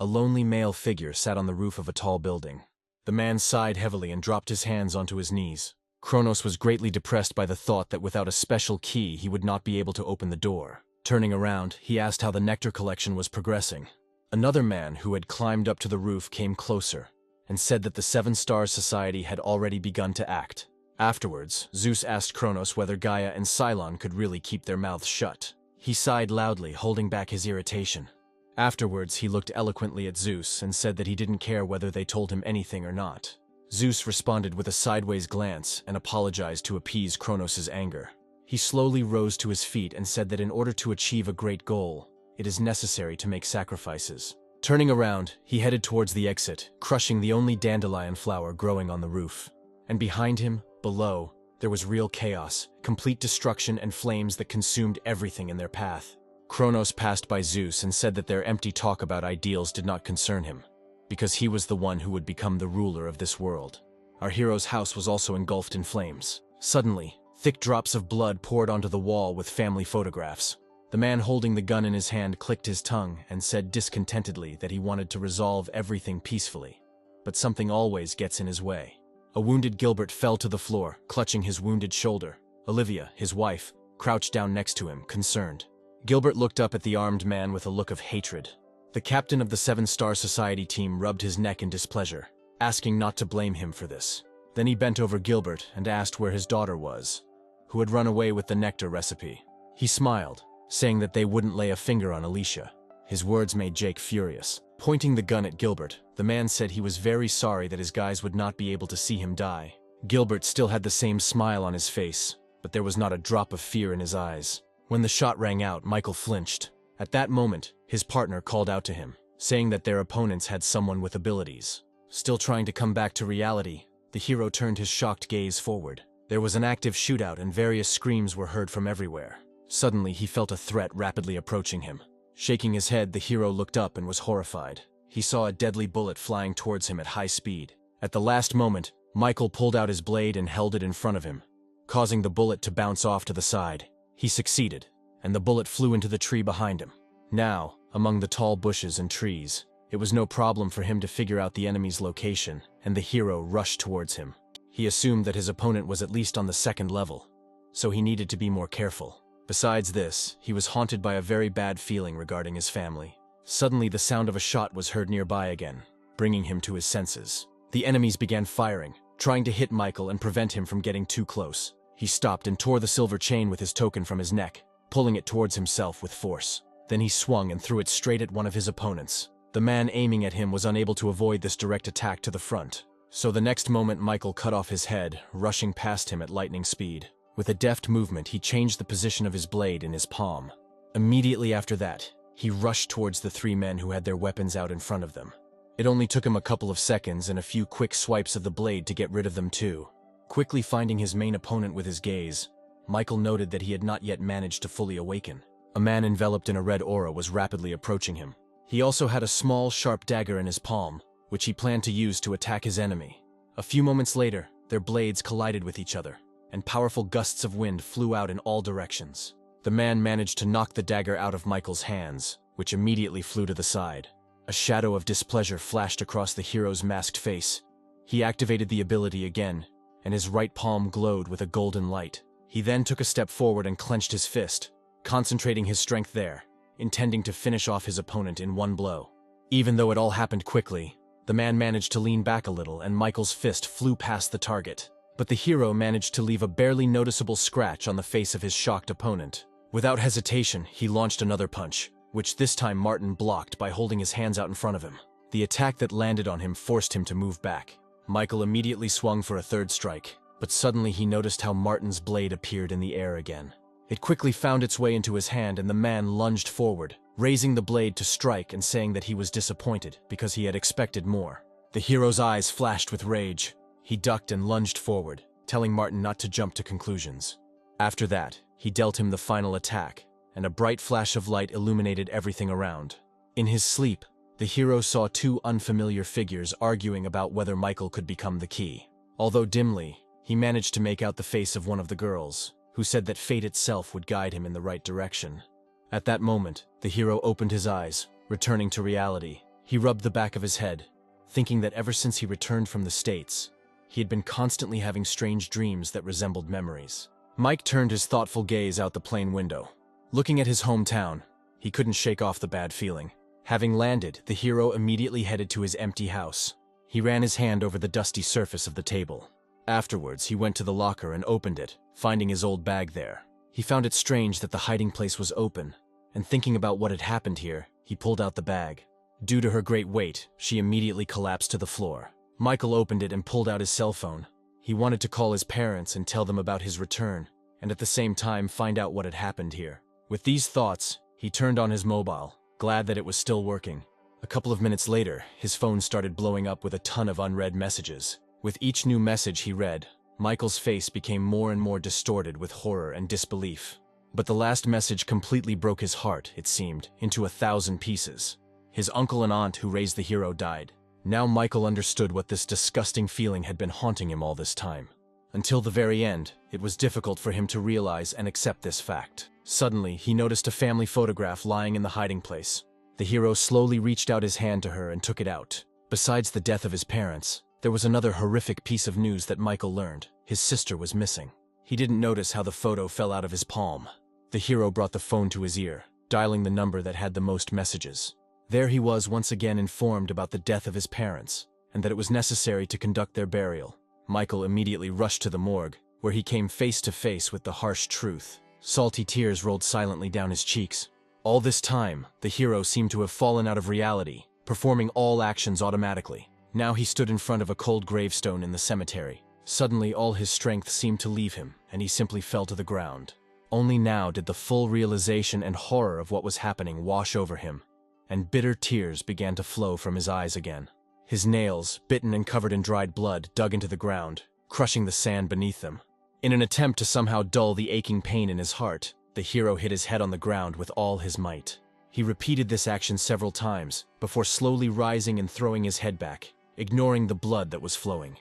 A lonely male figure sat on the roof of a tall building. The man sighed heavily and dropped his hands onto his knees. Kronos was greatly depressed by the thought that without a special key he would not be able to open the door. Turning around, he asked how the nectar collection was progressing. Another man who had climbed up to the roof came closer and said that the Seven Stars Society had already begun to act. Afterwards, Zeus asked Kronos whether Gaia and Cylon could really keep their mouths shut. He sighed loudly, holding back his irritation. Afterwards, he looked eloquently at Zeus and said that he didn't care whether they told him anything or not. Zeus responded with a sideways glance and apologized to appease Kronos' anger. He slowly rose to his feet and said that in order to achieve a great goal, it is necessary to make sacrifices. Turning around, he headed towards the exit, crushing the only dandelion flower growing on the roof. And behind him, below, there was real chaos, complete destruction and flames that consumed everything in their path. Kronos passed by Zeus and said that their empty talk about ideals did not concern him, because he was the one who would become the ruler of this world. Our hero's house was also engulfed in flames. Suddenly, thick drops of blood poured onto the wall with family photographs. The man holding the gun in his hand clicked his tongue and said discontentedly that he wanted to resolve everything peacefully. But something always gets in his way. A wounded Gilbert fell to the floor, clutching his wounded shoulder. Olivia, his wife, crouched down next to him, concerned. Gilbert looked up at the armed man with a look of hatred. The captain of the Seven Star Society team rubbed his neck in displeasure, asking not to blame him for this. Then he bent over Gilbert and asked where his daughter was, who had run away with the nectar recipe. He smiled, saying that they wouldn't lay a finger on Alicia. His words made Jake furious. Pointing the gun at Gilbert, the man said he was very sorry that his guys would not be able to see him die. Gilbert still had the same smile on his face, but there was not a drop of fear in his eyes. When the shot rang out, Michael flinched. At that moment, his partner called out to him, saying that their opponents had someone with abilities. Still trying to come back to reality, the hero turned his shocked gaze forward. There was an active shootout and various screams were heard from everywhere. Suddenly, he felt a threat rapidly approaching him. Shaking his head, the hero looked up and was horrified. He saw a deadly bullet flying towards him at high speed. At the last moment, Michael pulled out his blade and held it in front of him, causing the bullet to bounce off to the side. He succeeded, and the bullet flew into the tree behind him. Now, among the tall bushes and trees, it was no problem for him to figure out the enemy's location, and the hero rushed towards him. He assumed that his opponent was at least on the second level, so he needed to be more careful. Besides this, he was haunted by a very bad feeling regarding his family. Suddenly, the sound of a shot was heard nearby again, bringing him to his senses. The enemies began firing, trying to hit Michael and prevent him from getting too close. He stopped and tore the silver chain with his token from his neck, pulling it towards himself with force. Then he swung and threw it straight at one of his opponents. The man aiming at him was unable to avoid this direct attack to the front. So the next moment, Michael cut off his head, rushing past him at lightning speed. With a deft movement, he changed the position of his blade in his palm. Immediately after that, he rushed towards the three men who had their weapons out in front of them. It only took him a couple of seconds and a few quick swipes of the blade to get rid of them too. Quickly finding his main opponent with his gaze, Michael noted that he had not yet managed to fully awaken. A man enveloped in a red aura was rapidly approaching him. He also had a small, sharp dagger in his palm, which he planned to use to attack his enemy. A few moments later, their blades collided with each other, and powerful gusts of wind flew out in all directions. The man managed to knock the dagger out of Michael's hands, which immediately flew to the side. A shadow of displeasure flashed across the hero's masked face. He activated the ability again, and his right palm glowed with a golden light. He then took a step forward and clenched his fist, concentrating his strength there, intending to finish off his opponent in one blow. Even though it all happened quickly, the man managed to lean back a little and Michael's fist flew past the target. But the hero managed to leave a barely noticeable scratch on the face of his shocked opponent. Without hesitation, he launched another punch, which this time Martin blocked by holding his hands out in front of him. The attack that landed on him forced him to move back. Michael immediately swung for a third strike, but suddenly he noticed how Martin's blade appeared in the air again. It quickly found its way into his hand and the man lunged forward, raising the blade to strike and saying that he was disappointed because he had expected more. The hero's eyes flashed with rage. He ducked and lunged forward, telling Martin not to jump to conclusions. After that, he dealt him the final attack, and a bright flash of light illuminated everything around. In his sleep, the hero saw two unfamiliar figures arguing about whether Michael could become the key. Although dimly, he managed to make out the face of one of the girls, who said that fate itself would guide him in the right direction. At that moment, the hero opened his eyes, returning to reality. He rubbed the back of his head, thinking that ever since he returned from the States, he had been constantly having strange dreams that resembled memories. Mike turned his thoughtful gaze out the plane window. Looking at his hometown, he couldn't shake off the bad feeling. Having landed, the hero immediately headed to his empty house. He ran his hand over the dusty surface of the table. Afterwards, he went to the locker and opened it, finding his old bag there. He found it strange that the hiding place was open, and thinking about what had happened here, he pulled out the bag. Due to her great weight, she immediately collapsed to the floor. Michael opened it and pulled out his cell phone. He wanted to call his parents and tell them about his return, and at the same time find out what had happened here. With these thoughts, he turned on his mobile, glad that it was still working. A couple of minutes later, his phone started blowing up with a ton of unread messages. With each new message he read, Michael's face became more and more distorted with horror and disbelief. But the last message completely broke his heart, it seemed, into 1,000 pieces. His uncle and aunt who raised the hero died. Now Michael understood what this disgusting feeling had been haunting him all this time. Until the very end, it was difficult for him to realize and accept this fact. Suddenly, he noticed a family photograph lying in the hiding place. The hero slowly reached out his hand to her and took it out. Besides the death of his parents, there was another horrific piece of news that Michael learned. His sister was missing. He didn't notice how the photo fell out of his palm. The hero brought the phone to his ear, dialing the number that had the most messages. There he was once again informed about the death of his parents, and that it was necessary to conduct their burial. Michael immediately rushed to the morgue, where he came face to face with the harsh truth. Salty tears rolled silently down his cheeks. All this time, the hero seemed to have fallen out of reality, performing all actions automatically. Now he stood in front of a cold gravestone in the cemetery. Suddenly all his strength seemed to leave him, and he simply fell to the ground. Only now did the full realization and horror of what was happening wash over him, and bitter tears began to flow from his eyes again. His nails, bitten and covered in dried blood, dug into the ground, crushing the sand beneath them. In an attempt to somehow dull the aching pain in his heart, the hero hit his head on the ground with all his might. He repeated this action several times, before slowly rising and throwing his head back, ignoring the blood that was flowing.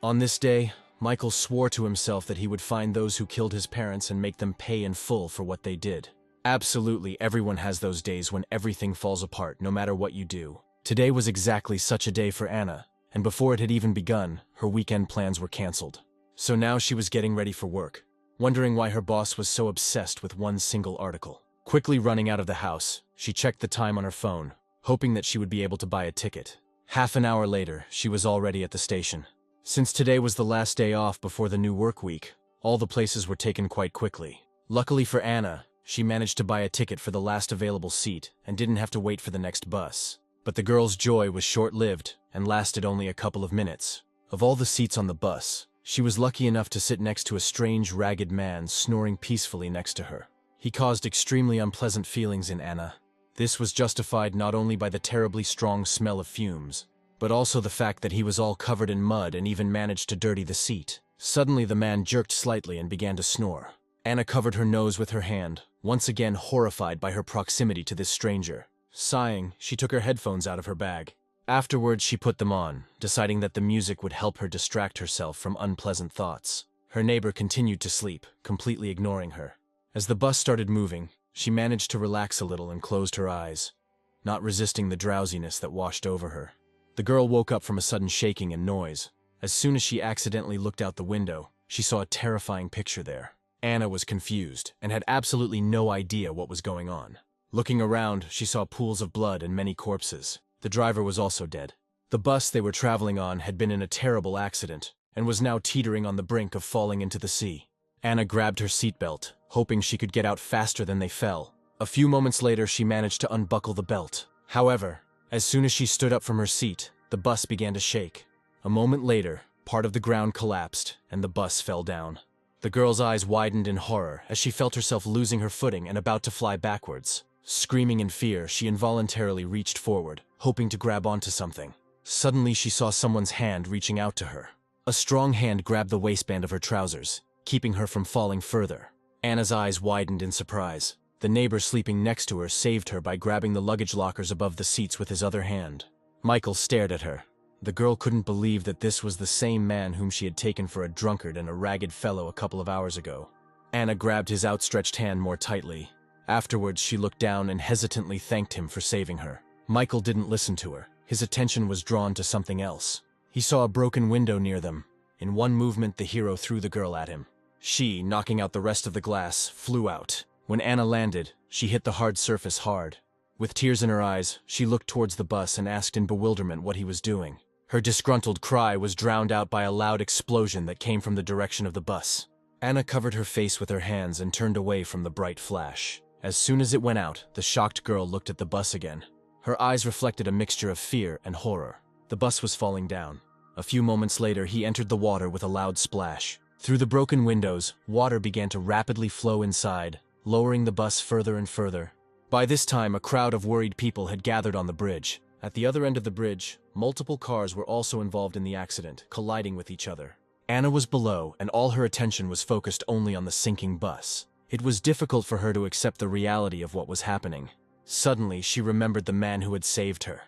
On this day, Michael swore to himself that he would find those who killed his parents and make them pay in full for what they did. Absolutely everyone has those days when everything falls apart, no matter what you do. Today was exactly such a day for Anna, and before it had even begun, her weekend plans were cancelled. So now she was getting ready for work, wondering why her boss was so obsessed with one single article. Quickly running out of the house, she checked the time on her phone, hoping that she would be able to buy a ticket. Half an hour later, she was already at the station. Since today was the last day off before the new work week, all the places were taken quite quickly. Luckily for Anna, she managed to buy a ticket for the last available seat and didn't have to wait for the next bus. But the girl's joy was short-lived and lasted only a couple of minutes. Of all the seats on the bus, she was lucky enough to sit next to a strange, ragged man snoring peacefully next to her. He caused extremely unpleasant feelings in Anna. This was justified not only by the terribly strong smell of fumes, but also the fact that he was all covered in mud and even managed to dirty the seat. Suddenly the man jerked slightly and began to snore. Anna covered her nose with her hand, once again horrified by her proximity to this stranger. Sighing, she took her headphones out of her bag. Afterwards, she put them on, deciding that the music would help her distract herself from unpleasant thoughts. Her neighbor continued to sleep, completely ignoring her. As the bus started moving, she managed to relax a little and closed her eyes, not resisting the drowsiness that washed over her. The girl woke up from a sudden shaking and noise. As soon as she accidentally looked out the window, she saw a terrifying picture there. Anna was confused and had absolutely no idea what was going on. Looking around, she saw pools of blood and many corpses. The driver was also dead. The bus they were traveling on had been in a terrible accident and was now teetering on the brink of falling into the sea. Anna grabbed her seatbelt, hoping she could get out faster than they fell. A few moments later, she managed to unbuckle the belt. However, as soon as she stood up from her seat, the bus began to shake. A moment later, part of the ground collapsed and the bus fell down. The girl's eyes widened in horror as she felt herself losing her footing and about to fly backwards. Screaming in fear, she involuntarily reached forward, hoping to grab onto something. Suddenly, she saw someone's hand reaching out to her. A strong hand grabbed the waistband of her trousers, keeping her from falling further. Anna's eyes widened in surprise. The neighbor sleeping next to her saved her by grabbing the luggage lockers above the seats with his other hand. Michael stared at her. The girl couldn't believe that this was the same man whom she had taken for a drunkard and a ragged fellow a couple of hours ago. Anna grabbed his outstretched hand more tightly. Afterwards, she looked down and hesitantly thanked him for saving her. Michael didn't listen to her. his attention was drawn to something else. He saw a broken window near them. In one movement, the hero threw the girl at him. She, knocking out the rest of the glass, flew out. When Anna landed, she hit the hard surface hard. With tears in her eyes, she looked towards the bus and asked in bewilderment what he was doing. Her disgruntled cry was drowned out by a loud explosion that came from the direction of the bus. Anna covered her face with her hands and turned away from the bright flash. As soon as it went out, the shocked girl looked at the bus again. Her eyes reflected a mixture of fear and horror. The bus was falling down. A few moments later, he entered the water with a loud splash. Through the broken windows, water began to rapidly flow inside, lowering the bus further and further. By this time, a crowd of worried people had gathered on the bridge. At the other end of the bridge, multiple cars were also involved in the accident, colliding with each other. Anna was below, and all her attention was focused only on the sinking bus. It was difficult for her to accept the reality of what was happening. Suddenly, she remembered the man who had saved her,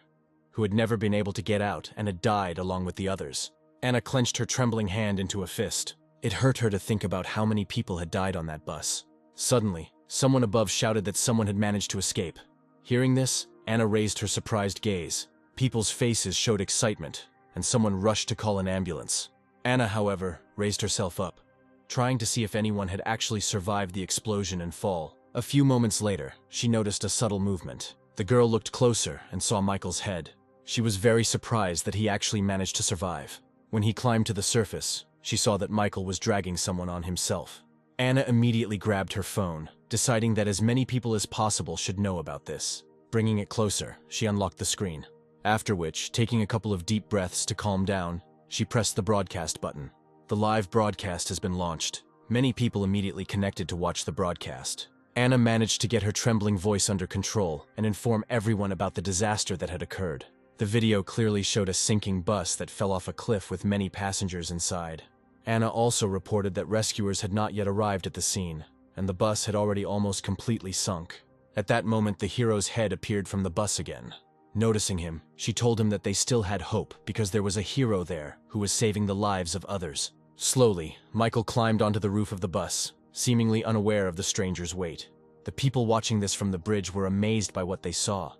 who had never been able to get out and had died along with the others. Anna clenched her trembling hand into a fist. It hurt her to think about how many people had died on that bus. Suddenly, someone above shouted that someone had managed to escape. Hearing this, Anna raised her surprised gaze. People's faces showed excitement, and someone rushed to call an ambulance. Anna, however, raised herself up, trying to see if anyone had actually survived the explosion and fall. A few moments later, she noticed a subtle movement. The girl looked closer and saw Michael's head. She was very surprised that he actually managed to survive. When he climbed to the surface, she saw that Michael was dragging someone on himself. Anna immediately grabbed her phone, deciding that as many people as possible should know about this. Bringing it closer, she unlocked the screen. After which, taking a couple of deep breaths to calm down, she pressed the broadcast button. The live broadcast has been launched. Many people immediately connected to watch the broadcast. Anna managed to get her trembling voice under control and inform everyone about the disaster that had occurred. The video clearly showed a sinking bus that fell off a cliff with many passengers inside. Anna also reported that rescuers had not yet arrived at the scene, and the bus had already almost completely sunk. At that moment, the hero's head appeared from the bus again. Noticing him, she told him that they still had hope because there was a hero there who was saving the lives of others. Slowly, Michael climbed onto the roof of the bus, seemingly unaware of the stranger's weight. The people watching this from the bridge were amazed by what they saw,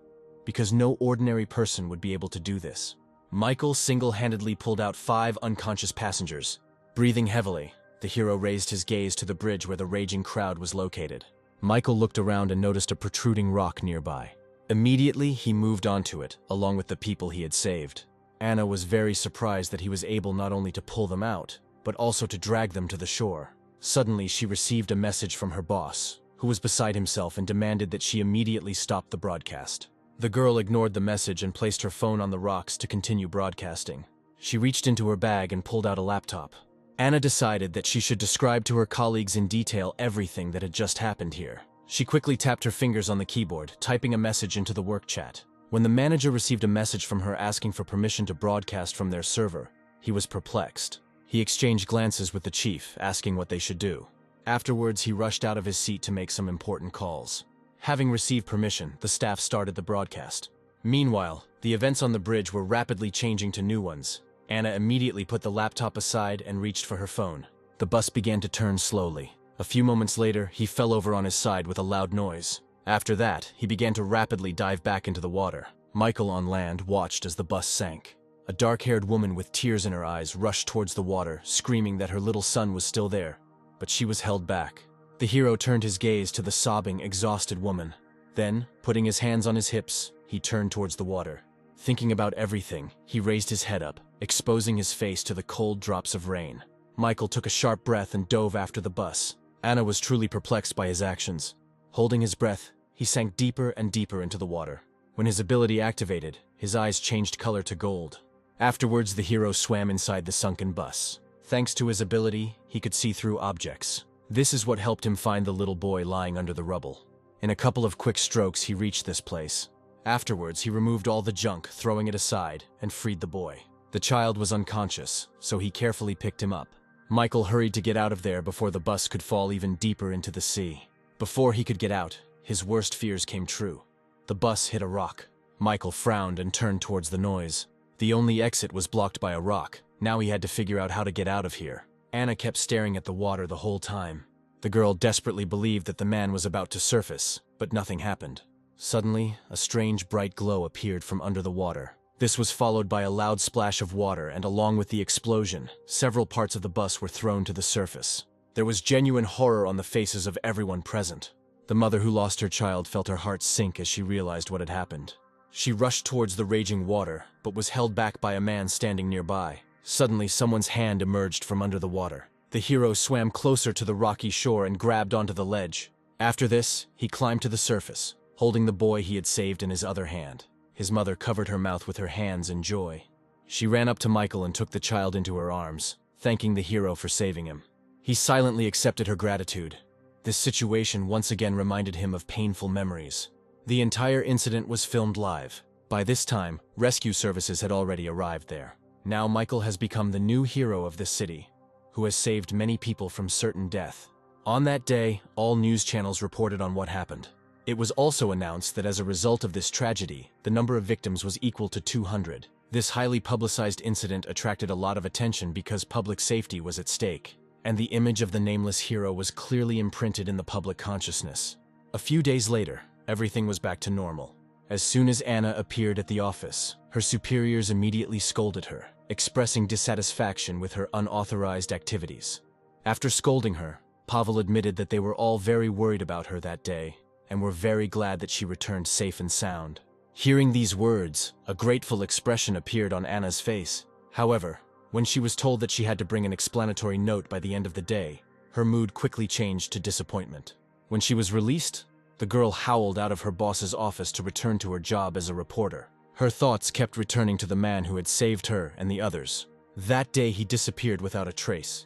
because no ordinary person would be able to do this. Michael single-handedly pulled out 5 unconscious passengers. Breathing heavily, the hero raised his gaze to the bridge where the raging crowd was located. Michael looked around and noticed a protruding rock nearby. Immediately, he moved onto it, along with the people he had saved. Anna was very surprised that he was able not only to pull them out, but also to drag them to the shore. Suddenly, she received a message from her boss, who was beside himself and demanded that she immediately stop the broadcast. The girl ignored the message and placed her phone on the rocks to continue broadcasting. She reached into her bag and pulled out a laptop. Anna decided that she should describe to her colleagues in detail everything that had just happened here. She quickly tapped her fingers on the keyboard, typing a message into the work chat. When the manager received a message from her asking for permission to broadcast from their server, he was perplexed. He exchanged glances with the chief, asking what they should do. Afterwards, he rushed out of his seat to make some important calls. Having received permission, the staff started the broadcast. Meanwhile, the events on the bridge were rapidly changing to new ones. Anna immediately put the laptop aside and reached for her phone. The bus began to turn slowly. A few moments later, he fell over on his side with a loud noise. After that, he began to rapidly dive back into the water. Michael on land watched as the bus sank. A dark-haired woman with tears in her eyes rushed towards the water, screaming that her little son was still there, but she was held back. The hero turned his gaze to the sobbing, exhausted woman. Then, putting his hands on his hips, he turned towards the water. Thinking about everything, he raised his head up, exposing his face to the cold drops of rain. Michael took a sharp breath and dove after the bus. Anna was truly perplexed by his actions. Holding his breath, he sank deeper and deeper into the water. When his ability activated, his eyes changed color to gold. Afterwards, the hero swam inside the sunken bus. Thanks to his ability, he could see through objects. This is what helped him find the little boy lying under the rubble. In a couple of quick strokes, he reached this place. Afterwards, he removed all the junk, throwing it aside, and freed the boy. The child was unconscious, so he carefully picked him up. Michael hurried to get out of there before the bus could fall even deeper into the sea. Before he could get out, his worst fears came true. The bus hit a rock. Michael frowned and turned towards the noise. The only exit was blocked by a rock. Now he had to figure out how to get out of here. Anna kept staring at the water the whole time. The girl desperately believed that the man was about to surface, but nothing happened. Suddenly, a strange bright glow appeared from under the water. This was followed by a loud splash of water, and along with the explosion, several parts of the bus were thrown to the surface. There was genuine horror on the faces of everyone present. The mother who lost her child felt her heart sink as she realized what had happened. She rushed towards the raging water, but was held back by a man standing nearby. Suddenly, someone's hand emerged from under the water. The hero swam closer to the rocky shore and grabbed onto the ledge. After this, he climbed to the surface, holding the boy he had saved in his other hand. His mother covered her mouth with her hands in joy. She ran up to Michael and took the child into her arms, thanking the hero for saving him. He silently accepted her gratitude. This situation once again reminded him of painful memories. The entire incident was filmed live. By this time, rescue services had already arrived there. Now Michael has become the new hero of this city, who has saved many people from certain death. On that day, all news channels reported on what happened. It was also announced that as a result of this tragedy, the number of victims was equal to 200. This highly publicized incident attracted a lot of attention because public safety was at stake, and the image of the nameless hero was clearly imprinted in the public consciousness. A few days later, everything was back to normal. As soon as Anna appeared at the office, her superiors immediately scolded her, expressing dissatisfaction with her unauthorized activities. After scolding her, Pavel admitted that they were all very worried about her that day, and were very glad that she returned safe and sound. Hearing these words, a grateful expression appeared on Anna's face. However, when she was told that she had to bring an explanatory note by the end of the day, her mood quickly changed to disappointment. When she was released, the girl howled out of her boss's office to return to her job as a reporter. Her thoughts kept returning to the man who had saved her and the others. That day he disappeared without a trace.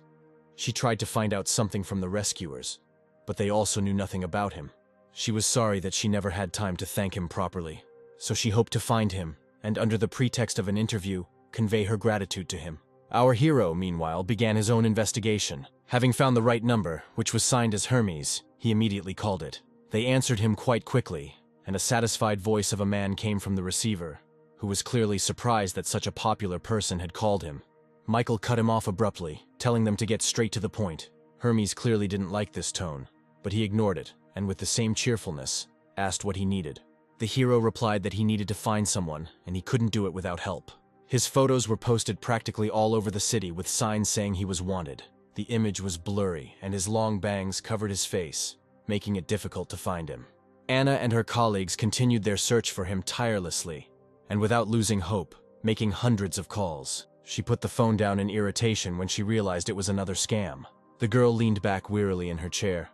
She tried to find out something from the rescuers, but they also knew nothing about him. She was sorry that she never had time to thank him properly, so she hoped to find him, and under the pretext of an interview, convey her gratitude to him. Our hero, meanwhile, began his own investigation. Having found the right number, which was signed as Hermes, he immediately called it. They answered him quite quickly, and a satisfied voice of a man came from the receiver, who was clearly surprised that such a popular person had called him. Michael cut him off abruptly, telling them to get straight to the point. Hermes clearly didn't like this tone, but he ignored it, and with the same cheerfulness, asked what he needed. The hero replied that he needed to find someone, and he couldn't do it without help. His photos were posted practically all over the city with signs saying he was wanted. The image was blurry, and his long bangs covered his face, making it difficult to find him. Anna and her colleagues continued their search for him tirelessly, and without losing hope, making hundreds of calls. She put the phone down in irritation when she realized it was another scam. The girl leaned back wearily in her chair,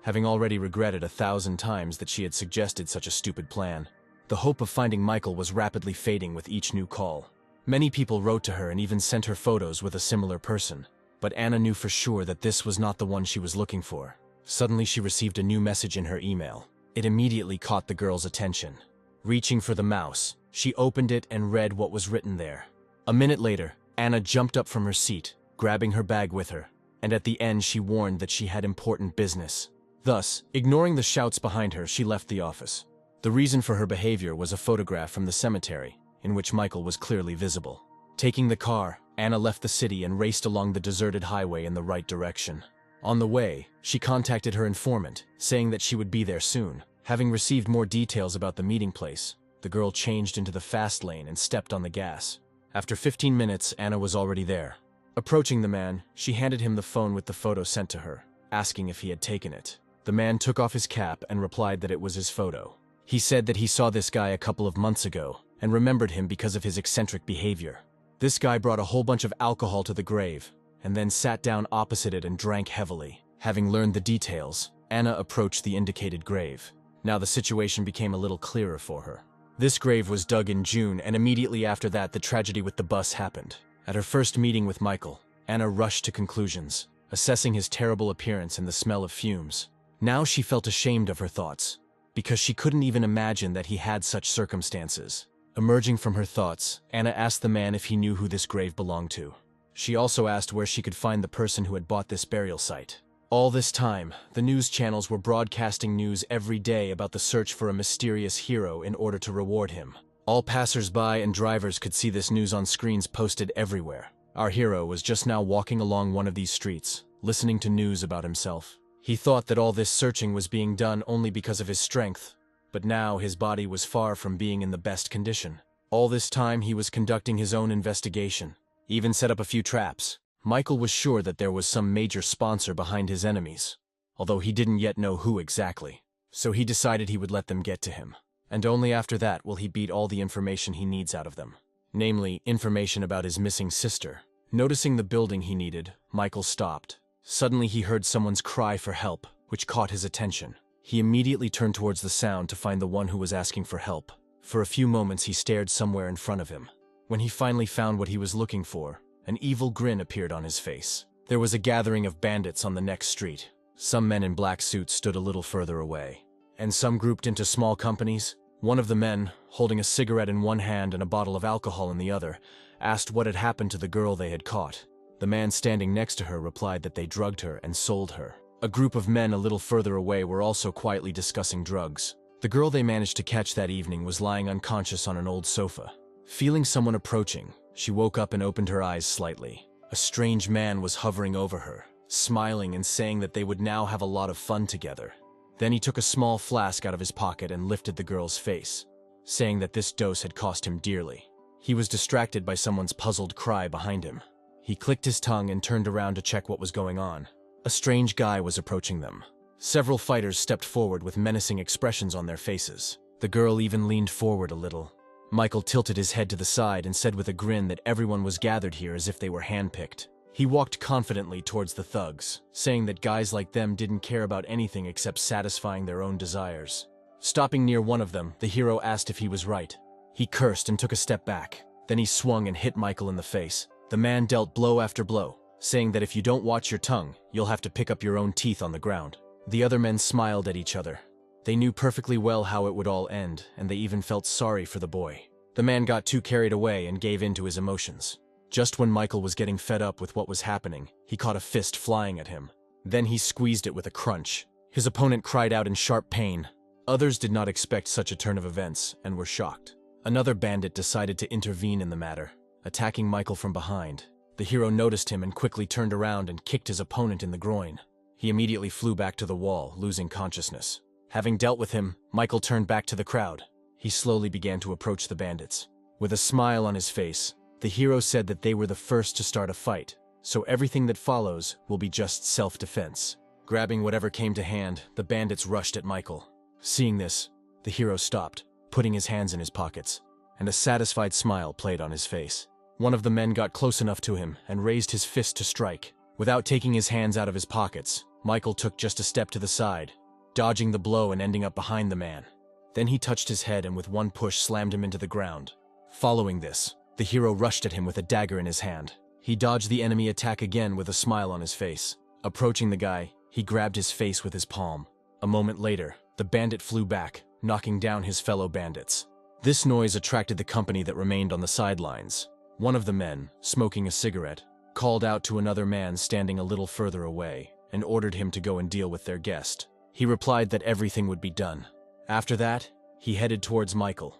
having already regretted 1,000 times that she had suggested such a stupid plan. The hope of finding Michael was rapidly fading with each new call. Many people wrote to her and even sent her photos with a similar person, but Anna knew for sure that this was not the one she was looking for. Suddenly she received a new message in her email. It immediately caught the girl's attention. Reaching for the mouse, she opened it and read what was written there. A minute later, Anna jumped up from her seat, grabbing her bag with her, and at the end she warned that she had important business. Thus, ignoring the shouts behind her, she left the office. The reason for her behavior was a photograph from the cemetery, in which Michael was clearly visible. Taking the car, Anna left the city and raced along the deserted highway in the right direction. On the way, she contacted her informant, saying that she would be there soon. Having received more details about the meeting place, the girl changed into the fast lane and stepped on the gas. After 15 minutes, Anna was already there. Approaching the man, she handed him the phone with the photo sent to her, asking if he had taken it. The man took off his cap and replied that it was his photo. He said that he saw this guy a couple of months ago and remembered him because of his eccentric behavior. This guy brought a whole bunch of alcohol to the grave and then sat down opposite it and drank heavily. Having learned the details, Anna approached the indicated grave. Now the situation became a little clearer for her. This grave was dug in June, and immediately after that the tragedy with the bus happened. At her first meeting with Michael, Anna rushed to conclusions, assessing his terrible appearance and the smell of fumes. Now she felt ashamed of her thoughts, because she couldn't even imagine that he had such circumstances. Emerging from her thoughts, Anna asked the man if he knew who this grave belonged to. She also asked where she could find the person who had bought this burial site. All this time, the news channels were broadcasting news every day about the search for a mysterious hero in order to reward him. All passers-by and drivers could see this news on screens posted everywhere. Our hero was just now walking along one of these streets, listening to news about himself. He thought that all this searching was being done only because of his strength, but now his body was far from being in the best condition. All this time he was conducting his own investigation, even set up a few traps. Michael was sure that there was some major sponsor behind his enemies, although he didn't yet know who exactly. So he decided he would let them get to him, and only after that will he beat all the information he needs out of them. Namely, information about his missing sister. Noticing the building he needed, Michael stopped. Suddenly he heard someone's cry for help, which caught his attention. He immediately turned towards the sound to find the one who was asking for help. For a few moments he stared somewhere in front of him. When he finally found what he was looking for, an evil grin appeared on his face. There was a gathering of bandits on the next street. Some men in black suits stood a little further away, and some grouped into small companies. One of the men, holding a cigarette in one hand and a bottle of alcohol in the other, asked what had happened to the girl they had caught. The man standing next to her replied that they drugged her and sold her. A group of men a little further away were also quietly discussing drugs. The girl they managed to catch that evening was lying unconscious on an old sofa. Feeling someone approaching, she woke up and opened her eyes slightly. A strange man was hovering over her, smiling and saying that they would now have a lot of fun together. Then he took a small flask out of his pocket and lifted the girl's face, saying that this dose had cost him dearly. He was distracted by someone's puzzled cry behind him. He clicked his tongue and turned around to check what was going on. A strange guy was approaching them. Several fighters stepped forward with menacing expressions on their faces. The girl even leaned forward a little. Michael tilted his head to the side and said with a grin that everyone was gathered here as if they were handpicked. He walked confidently towards the thugs, saying that guys like them didn't care about anything except satisfying their own desires. Stopping near one of them, the hero asked if he was right. He cursed and took a step back. Then he swung and hit Michael in the face. The man dealt blow after blow, saying that if you don't watch your tongue, you'll have to pick up your own teeth on the ground. The other men smiled at each other. They knew perfectly well how it would all end, and they even felt sorry for the boy. The man got too carried away and gave in to his emotions. Just when Michael was getting fed up with what was happening, he caught a fist flying at him. Then he squeezed it with a crunch. His opponent cried out in sharp pain. Others did not expect such a turn of events and were shocked. Another bandit decided to intervene in the matter, attacking Michael from behind. The hero noticed him and quickly turned around and kicked his opponent in the groin. He immediately flew back to the wall, losing consciousness. Having dealt with him, Michael turned back to the crowd. He slowly began to approach the bandits. With a smile on his face, the hero said that they were the first to start a fight, so everything that follows will be just self-defense. Grabbing whatever came to hand, the bandits rushed at Michael. Seeing this, the hero stopped, putting his hands in his pockets, and a satisfied smile played on his face. One of the men got close enough to him and raised his fist to strike. Without taking his hands out of his pockets, Michael took just a step to the side, dodging the blow and ending up behind the man. Then he touched his head and with one push slammed him into the ground. Following this, the hero rushed at him with a dagger in his hand. He dodged the enemy attack again with a smile on his face. Approaching the guy, he grabbed his face with his palm. A moment later, the bandit flew back, knocking down his fellow bandits. This noise attracted the company that remained on the sidelines. One of the men, smoking a cigarette, called out to another man standing a little further away and ordered him to go and deal with their guest. He replied that everything would be done. After that, he headed towards Michael.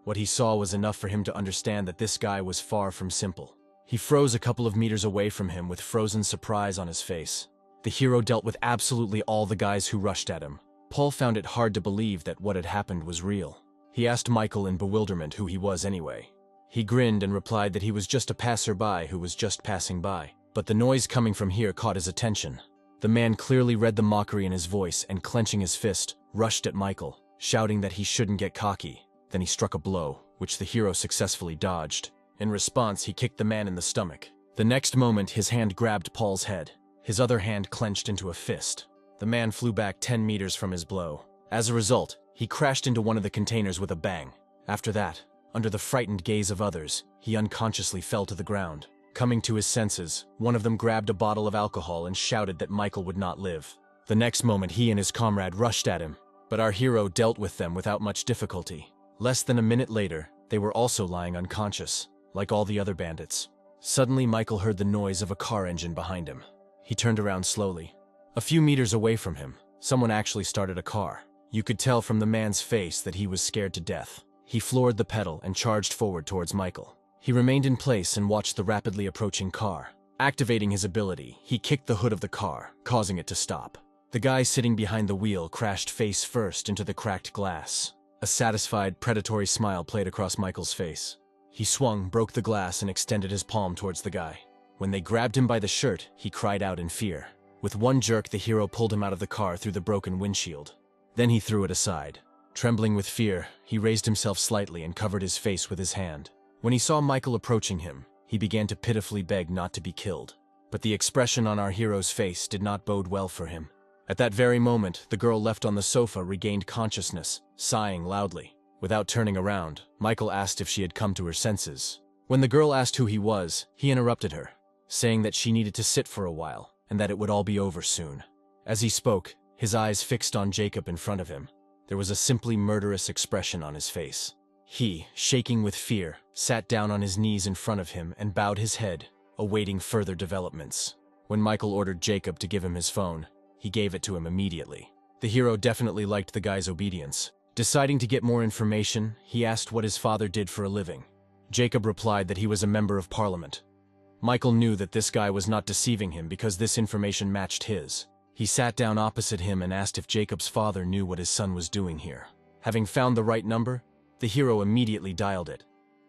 What he saw was enough for him to understand that this guy was far from simple. He froze a couple of meters away from him with frozen surprise on his face. The hero dealt with absolutely all the guys who rushed at him. Paul found it hard to believe that what had happened was real. He asked Michael in bewilderment who he was anyway. He grinned and replied that he was just a passerby who was just passing by. But the noise coming from here caught his attention. The man clearly read the mockery in his voice and, clenching his fist, rushed at Michael, shouting that he shouldn't get cocky. Then he struck a blow, which the hero successfully dodged. In response, he kicked the man in the stomach. The next moment, his hand grabbed Paul's head. His other hand clenched into a fist. The man flew back 10 meters from his blow. As a result, he crashed into one of the containers with a bang. After that, under the frightened gaze of others, he unconsciously fell to the ground. Coming to his senses, one of them grabbed a bottle of alcohol and shouted that Michael would not live. The next moment, he and his comrade rushed at him, but our hero dealt with them without much difficulty. Less than a minute later, they were also lying unconscious, like all the other bandits. Suddenly, Michael heard the noise of a car engine behind him. He turned around slowly. A few meters away from him, someone actually started a car. You could tell from the man's face that he was scared to death. He floored the pedal and charged forward towards Michael. He remained in place and watched the rapidly approaching car. Activating his ability, he kicked the hood of the car, causing it to stop. The guy sitting behind the wheel crashed face first into the cracked glass. A satisfied, predatory smile played across Michael's face. He swung, broke the glass, and extended his palm towards the guy. When they grabbed him by the shirt, he cried out in fear. With one jerk, the hero pulled him out of the car through the broken windshield. Then he threw it aside. Trembling with fear, he raised himself slightly and covered his face with his hand. When he saw Michael approaching him, he began to pitifully beg not to be killed. But the expression on our hero's face did not bode well for him. At that very moment, the girl left on the sofa regained consciousness, sighing loudly. Without turning around, Michael asked if she had come to her senses. When the girl asked who he was, he interrupted her, saying that she needed to sit for a while, and that it would all be over soon. As he spoke, his eyes fixed on Jacob in front of him. There was a simply murderous expression on his face. He, shaking with fear, sat down on his knees in front of him and bowed his head, awaiting further developments. When Michael ordered Jacob to give him his phone, he gave it to him immediately. The hero definitely liked the guy's obedience. Deciding to get more information, he asked what his father did for a living. Jacob replied that he was a member of parliament. Michael knew that this guy was not deceiving him because this information matched his. He sat down opposite him and asked if Jacob's father knew what his son was doing here. Having found the right number, the hero immediately dialed it.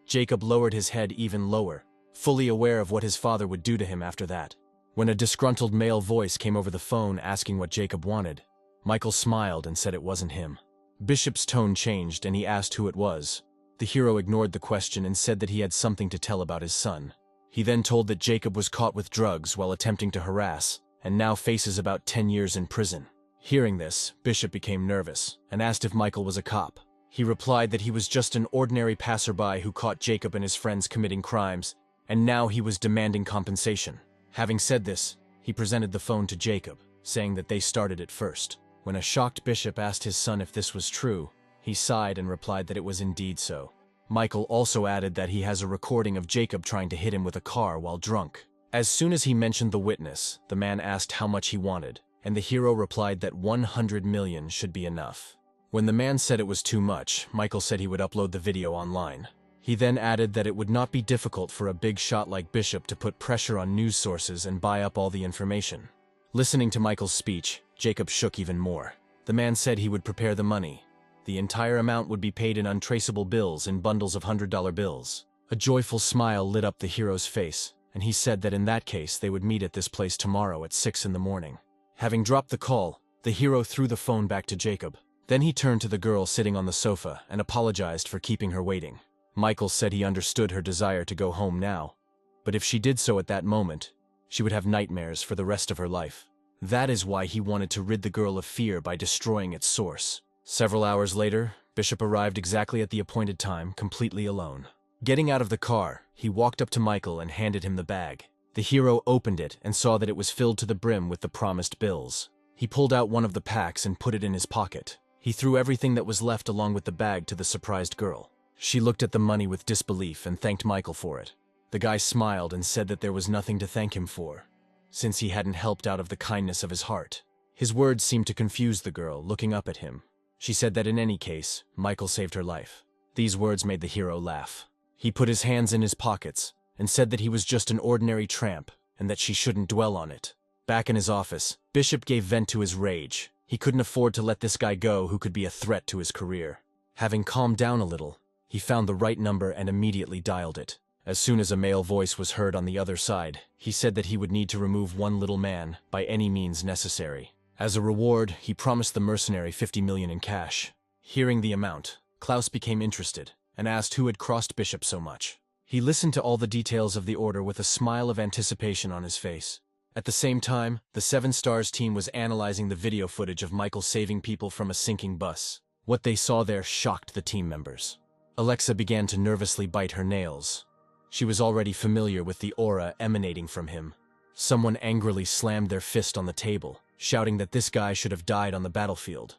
Jacob lowered his head even lower, fully aware of what his father would do to him after that. When a disgruntled male voice came over the phone asking what Jacob wanted, Michael smiled and said it wasn't him. Bishop's tone changed and he asked who it was. The hero ignored the question and said that he had something to tell about his son. He then told that Jacob was caught with drugs while attempting to harass, and now faces about 10 years in prison. Hearing this, Bishop became nervous and asked if Michael was a cop. He replied that he was just an ordinary passerby who caught Jacob and his friends committing crimes, and now he was demanding compensation. Having said this, he presented the phone to Jacob, saying that they started it first. When a shocked Bishop asked his son if this was true, he sighed and replied that it was indeed so. Michael also added that he has a recording of Jacob trying to hit him with a car while drunk. As soon as he mentioned the witness, the man asked how much he wanted, and the hero replied that 100 million should be enough. When the man said it was too much, Michael said he would upload the video online. He then added that it would not be difficult for a big shot like Bishop to put pressure on news sources and buy up all the information. Listening to Michael's speech, Jacob shook even more. The man said he would prepare the money. The entire amount would be paid in untraceable bills in bundles of $100 bills. A joyful smile lit up the hero's face, and he said that in that case they would meet at this place tomorrow at 6 in the morning. Having dropped the call, the hero threw the phone back to Jacob. Then he turned to the girl sitting on the sofa and apologized for keeping her waiting. Michael said he understood her desire to go home now, but if she did so at that moment, she would have nightmares for the rest of her life. That is why he wanted to rid the girl of fear by destroying its source. Several hours later, Bishop arrived exactly at the appointed time, completely alone. Getting out of the car, he walked up to Michael and handed him the bag. The hero opened it and saw that it was filled to the brim with the promised bills. He pulled out one of the packs and put it in his pocket. He threw everything that was left along with the bag to the surprised girl. She looked at the money with disbelief and thanked Michael for it. The guy smiled and said that there was nothing to thank him for, since he hadn't helped out of the kindness of his heart. His words seemed to confuse the girl, looking up at him. She said that in any case, Michael saved her life. These words made the hero laugh. He put his hands in his pockets and said that he was just an ordinary tramp and that she shouldn't dwell on it. Back in his office, Bishop gave vent to his rage. He couldn't afford to let this guy go who could be a threat to his career. Having calmed down a little, he found the right number and immediately dialed it. As soon as a male voice was heard on the other side, he said that he would need to remove one little man by any means necessary. As a reward, he promised the mercenary 50 million in cash. Hearing the amount, Klaus became interested and asked who had crossed Bishop so much. He listened to all the details of the order with a smile of anticipation on his face. At the same time, the 7 Stars team was analyzing the video footage of Michael saving people from a sinking bus. What they saw there shocked the team members. Alexa began to nervously bite her nails. She was already familiar with the aura emanating from him. Someone angrily slammed their fist on the table, shouting that this guy should have died on the battlefield.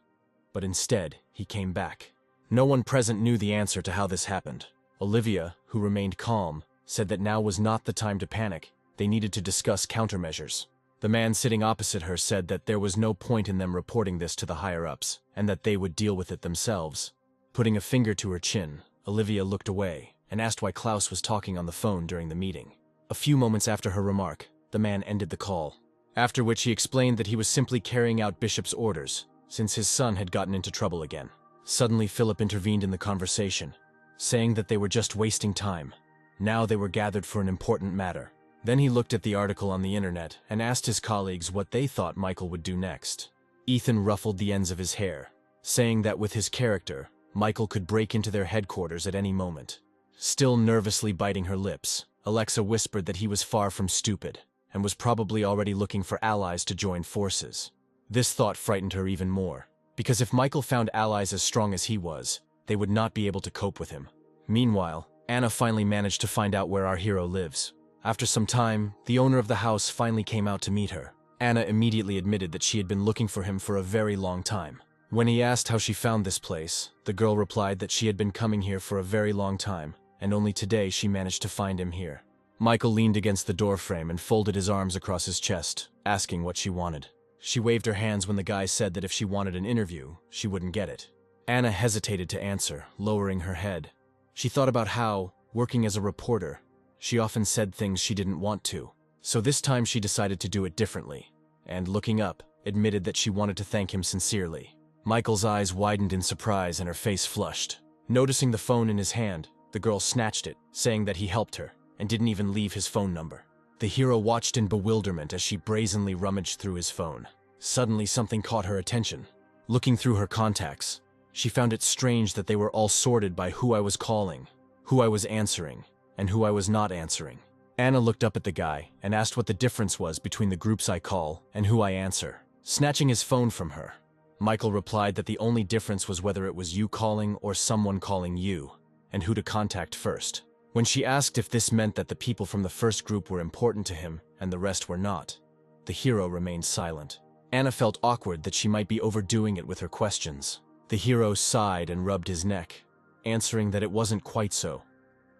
But instead, he came back. No one present knew the answer to how this happened. Olivia, who remained calm, said that now was not the time to panic. They needed to discuss countermeasures. The man sitting opposite her said that there was no point in them reporting this to the higher-ups, and that they would deal with it themselves. Putting a finger to her chin, Olivia looked away and asked why Klaus was talking on the phone during the meeting. A few moments after her remark, the man ended the call, after which he explained that he was simply carrying out Bishop's orders, since his son had gotten into trouble again. Suddenly, Philip intervened in the conversation, saying that they were just wasting time. Now they were gathered for an important matter. Then he looked at the article on the internet and asked his colleagues what they thought Michael would do next. Ethan ruffled the ends of his hair, saying that with his character, Michael could break into their headquarters at any moment. Still nervously biting her lips, Alexa whispered that he was far from stupid and was probably already looking for allies to join forces. This thought frightened her even more, because if Michael found allies as strong as he was, they would not be able to cope with him. Meanwhile, Anna finally managed to find out where our hero lives. After some time, the owner of the house finally came out to meet her. Anna immediately admitted that she had been looking for him for a very long time. When he asked how she found this place, the girl replied that she had been coming here for a very long time, and only today she managed to find him here. Michael leaned against the doorframe and folded his arms across his chest, asking what she wanted. She waved her hands when the guy said that if she wanted an interview, she wouldn't get it. Anna hesitated to answer, lowering her head. She thought about how, working as a reporter, she often said things she didn't want to. So this time she decided to do it differently, and looking up, admitted that she wanted to thank him sincerely. Michael's eyes widened in surprise and her face flushed. Noticing the phone in his hand, the girl snatched it, saying that he helped her, and didn't even leave his phone number. The hero watched in bewilderment as she brazenly rummaged through his phone. Suddenly something caught her attention. Looking through her contacts, she found it strange that they were all sorted by who I was calling, who I was answering, and who I was not answering. Anna looked up at the guy and asked what the difference was between the groups I call and who I answer. Snatching his phone from her, Michael replied that the only difference was whether it was you calling or someone calling you, and who to contact first. When she asked if this meant that the people from the first group were important to him and the rest were not, the hero remained silent. Anna felt awkward that she might be overdoing it with her questions. The hero sighed and rubbed his neck, answering that it wasn't quite so.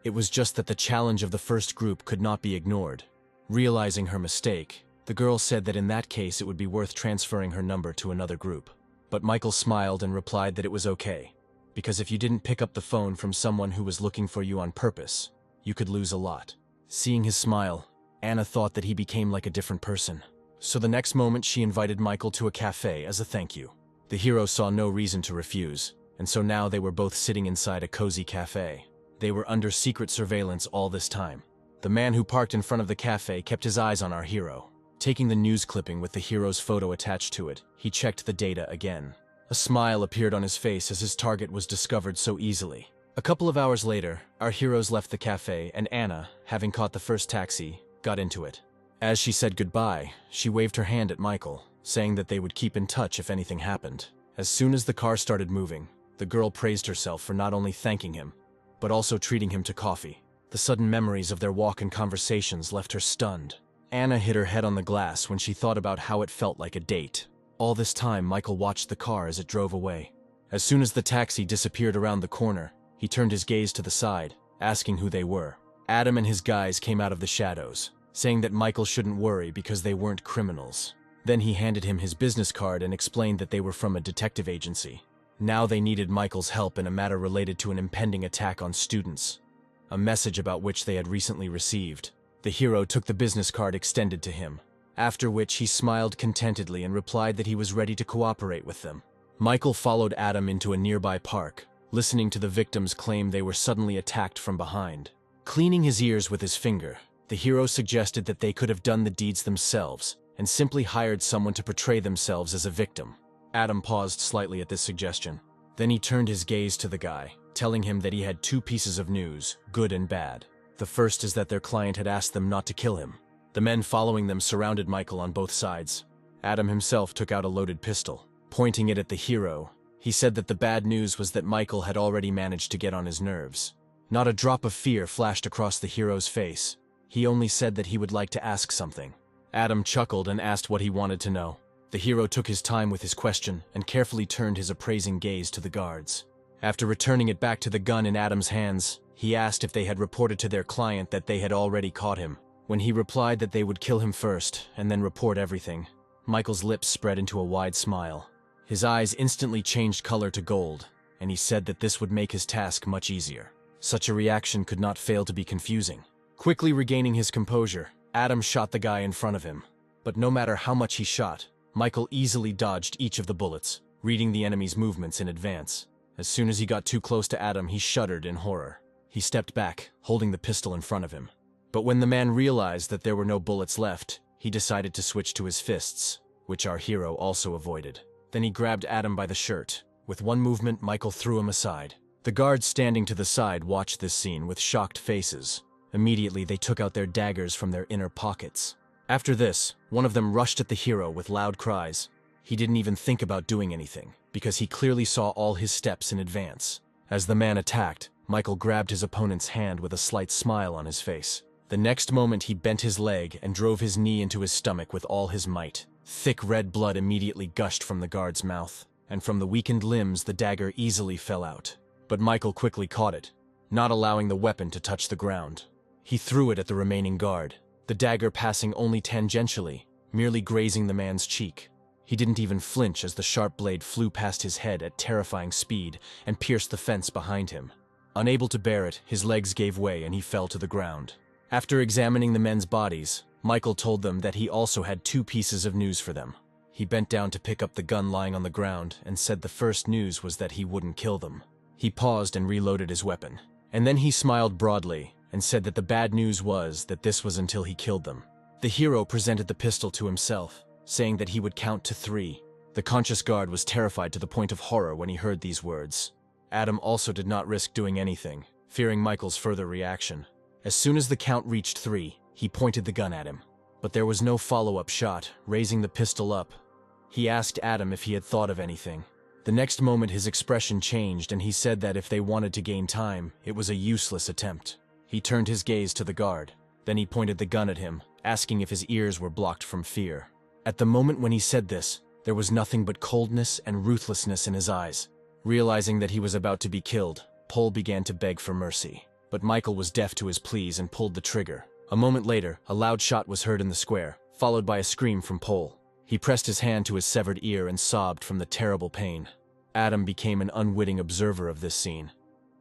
It was just that the challenge of the first group could not be ignored. Realizing her mistake, the girl said that in that case it would be worth transferring her number to another group. But Michael smiled and replied that it was okay, because if you didn't pick up the phone from someone who was looking for you on purpose, you could lose a lot. Seeing his smile, Anna thought that he became like a different person. So the next moment she invited Michael to a cafe as a thank you. The hero saw no reason to refuse, and so now they were both sitting inside a cozy cafe. They were under secret surveillance all this time. The man who parked in front of the cafe kept his eyes on our hero. Taking the news clipping with the hero's photo attached to it, he checked the data again. A smile appeared on his face as his target was discovered so easily. A couple of hours later, our heroes left the cafe and Anna, having caught the first taxi, got into it. As she said goodbye, she waved her hand at Michael, saying that they would keep in touch if anything happened. As soon as the car started moving, the girl praised herself for not only thanking him, but also treating him to coffee. The sudden memories of their walk and conversations left her stunned. Anna hit her head on the glass when she thought about how it felt like a date. All this time, Michael watched the car as it drove away. As soon as the taxi disappeared around the corner, he turned his gaze to the side, asking who they were. Adam and his guys came out of the shadows, saying that Michael shouldn't worry because they weren't criminals. Then he handed him his business card and explained that they were from a detective agency. Now they needed Michael's help in a matter related to an impending attack on students, a message about which they had recently received. The hero took the business card extended to him, after which he smiled contentedly and replied that he was ready to cooperate with them. Michael followed Adam into a nearby park, listening to the victims claim they were suddenly attacked from behind. Cleaning his ears with his finger, the hero suggested that they could have done the deeds themselves and simply hired someone to portray themselves as a victim. Adam paused slightly at this suggestion. Then he turned his gaze to the guy, telling him that he had two pieces of news, good and bad. The first is that their client had asked them not to kill him. The men following them surrounded Michael on both sides. Adam himself took out a loaded pistol. Pointing it at the hero, he said that the bad news was that Michael had already managed to get on his nerves. Not a drop of fear flashed across the hero's face. He only said that he would like to ask something. Adam chuckled and asked what he wanted to know. The hero took his time with his question and carefully turned his appraising gaze to the guards. After returning it back to the gun in Adam's hands, he asked if they had reported to their client that they had already caught him. When he replied that they would kill him first and then report everything, Michael's lips spread into a wide smile. His eyes instantly changed color to gold, and he said that this would make his task much easier. Such a reaction could not fail to be confusing. Quickly regaining his composure, Adam shot the guy in front of him. But no matter how much he shot, Michael easily dodged each of the bullets, reading the enemy's movements in advance. As soon as he got too close to Adam, he shuddered in horror. He stepped back, holding the pistol in front of him. But when the man realized that there were no bullets left, he decided to switch to his fists, which our hero also avoided. Then he grabbed Adam by the shirt. With one movement, Michael threw him aside. The guards standing to the side watched this scene with shocked faces. Immediately, they took out their daggers from their inner pockets. After this, one of them rushed at the hero with loud cries. He didn't even think about doing anything, because he clearly saw all his steps in advance. As the man attacked, Michael grabbed his opponent's hand with a slight smile on his face. The next moment, he bent his leg and drove his knee into his stomach with all his might. Thick red blood immediately gushed from the guard's mouth, and from the weakened limbs the dagger easily fell out. But Michael quickly caught it, not allowing the weapon to touch the ground. He threw it at the remaining guard, the dagger passing only tangentially, merely grazing the man's cheek. He didn't even flinch as the sharp blade flew past his head at terrifying speed and pierced the fence behind him. Unable to bear it, his legs gave way and he fell to the ground. After examining the men's bodies, Michael told them that he also had 2 pieces of news for them. He bent down to pick up the gun lying on the ground and said the first news was that he wouldn't kill them. He paused and reloaded his weapon. And then he smiled broadly and said that the bad news was that this was until he killed them. The hero presented the pistol to himself, saying that he would count to 3. The conscious guard was terrified to the point of horror when he heard these words. Adam also did not risk doing anything, fearing Michael's further reaction. As soon as the count reached 3, he pointed the gun at him. But there was no follow-up shot. Raising the pistol up, he asked Adam if he had thought of anything. The next moment his expression changed and he said that if they wanted to gain time, it was a useless attempt. He turned his gaze to the guard. Then he pointed the gun at him, asking if his ears were blocked from fear. At the moment when he said this, there was nothing but coldness and ruthlessness in his eyes. Realizing that he was about to be killed, Pol began to beg for mercy. But Michael was deaf to his pleas and pulled the trigger. A moment later, a loud shot was heard in the square, followed by a scream from Pol. He pressed his hand to his severed ear and sobbed from the terrible pain. Adam became an unwitting observer of this scene,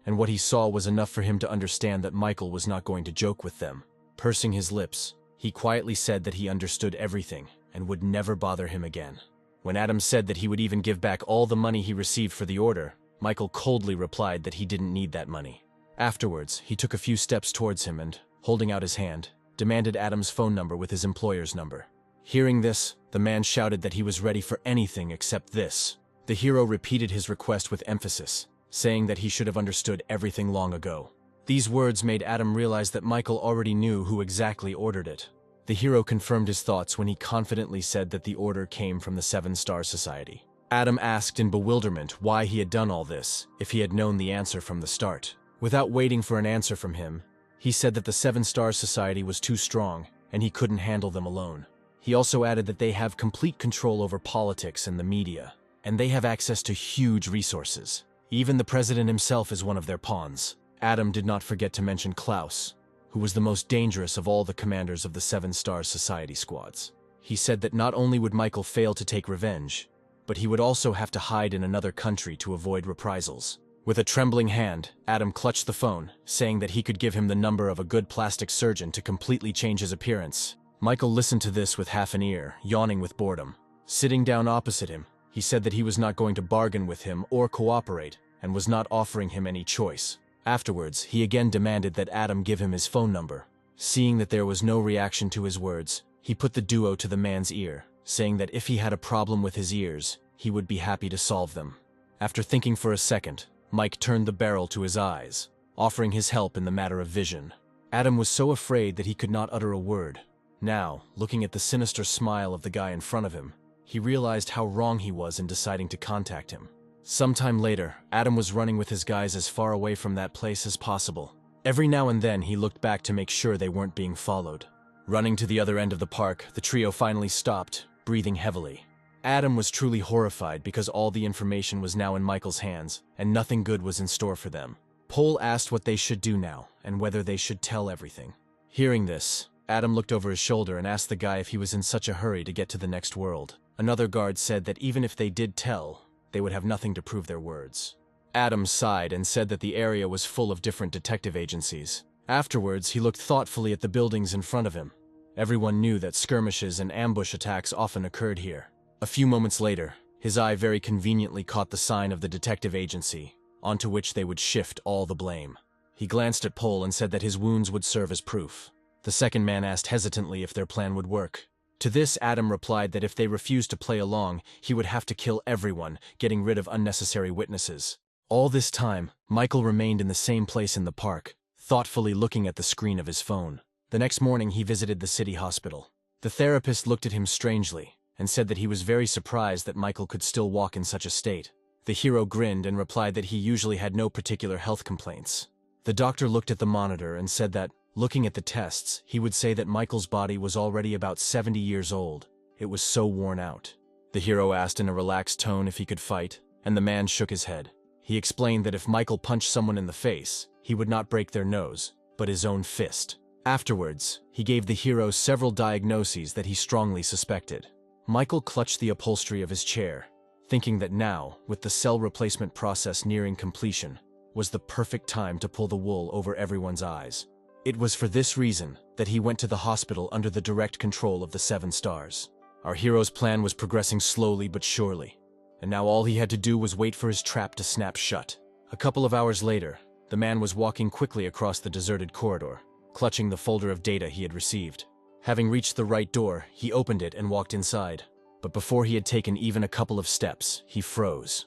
and what he saw was enough for him to understand that Michael was not going to joke with them. Pursing his lips, he quietly said that he understood everything and would never bother him again. When Adam said that he would even give back all the money he received for the order, Michael coldly replied that he didn't need that money. Afterwards, he took a few steps towards him and, holding out his hand, demanded Adam's phone number with his employer's number. Hearing this, the man shouted that he was ready for anything except this. The hero repeated his request with emphasis, saying that he should have understood everything long ago. These words made Adam realize that Michael already knew who exactly ordered it. The hero confirmed his thoughts when he confidently said that the order came from the 7-Star Society. Adam asked in bewilderment why he had done all this, if he had known the answer from the start. Without waiting for an answer from him, he said that the 7-Star Society was too strong, and he couldn't handle them alone. He also added that they have complete control over politics and the media, and they have access to huge resources. Even the president himself is one of their pawns. Adam did not forget to mention Klaus, who was the most dangerous of all the commanders of the 7-Star Society squads. He said that not only would Michael fail to take revenge, but he would also have to hide in another country to avoid reprisals. With a trembling hand, Adam clutched the phone, saying that he could give him the number of a good plastic surgeon to completely change his appearance. Michael listened to this with half an ear, yawning with boredom. Sitting down opposite him, he said that he was not going to bargain with him or cooperate, and was not offering him any choice. Afterwards, he again demanded that Adam give him his phone number. Seeing that there was no reaction to his words, he put the duo to the man's ear, saying that if he had a problem with his ears, he would be happy to solve them. After thinking for a second, Mike turned the barrel to his eyes, offering his help in the matter of vision. Adam was so afraid that he could not utter a word. Now, looking at the sinister smile of the guy in front of him, he realized how wrong he was in deciding to contact him. Sometime later, Adam was running with his guys as far away from that place as possible. Every now and then, he looked back to make sure they weren't being followed. Running to the other end of the park, the trio finally stopped, breathing heavily. Adam was truly horrified because all the information was now in Michael's hands, and nothing good was in store for them. Pol asked what they should do now, and whether they should tell everything. Hearing this, Adam looked over his shoulder and asked the guy if he was in such a hurry to get to the next world. Another guard said that even if they did tell, they would have nothing to prove their words. Adam sighed and said that the area was full of different detective agencies. Afterwards, he looked thoughtfully at the buildings in front of him. Everyone knew that skirmishes and ambush attacks often occurred here. A few moments later, his eye very conveniently caught the sign of the detective agency, onto which they would shift all the blame. He glanced at Pole and said that his wounds would serve as proof. The second man asked hesitantly if their plan would work. To this, Adam replied that if they refused to play along, he would have to kill everyone, getting rid of unnecessary witnesses. All this time, Michael remained in the same place in the park, thoughtfully looking at the screen of his phone. The next morning, he visited the city hospital. The therapist looked at him strangely and said that he was very surprised that Michael could still walk in such a state. The hero grinned and replied that he usually had no particular health complaints. The doctor looked at the monitor and said that, looking at the tests, he would say that Michael's body was already about 70 years old. It was so worn out. The hero asked in a relaxed tone if he could fight, and the man shook his head. He explained that if Michael punched someone in the face, he would not break their nose, but his own fist. Afterwards, he gave the hero several diagnoses that he strongly suspected. Michael clutched the upholstery of his chair, thinking that now, with the cell replacement process nearing completion, was the perfect time to pull the wool over everyone's eyes. It was for this reason that he went to the hospital under the direct control of the 7 stars. Our hero's plan was progressing slowly but surely, and now all he had to do was wait for his trap to snap shut. A couple of hours later, the man was walking quickly across the deserted corridor, clutching the folder of data he had received. Having reached the right door, he opened it and walked inside. But before he had taken even a couple of steps, he froze.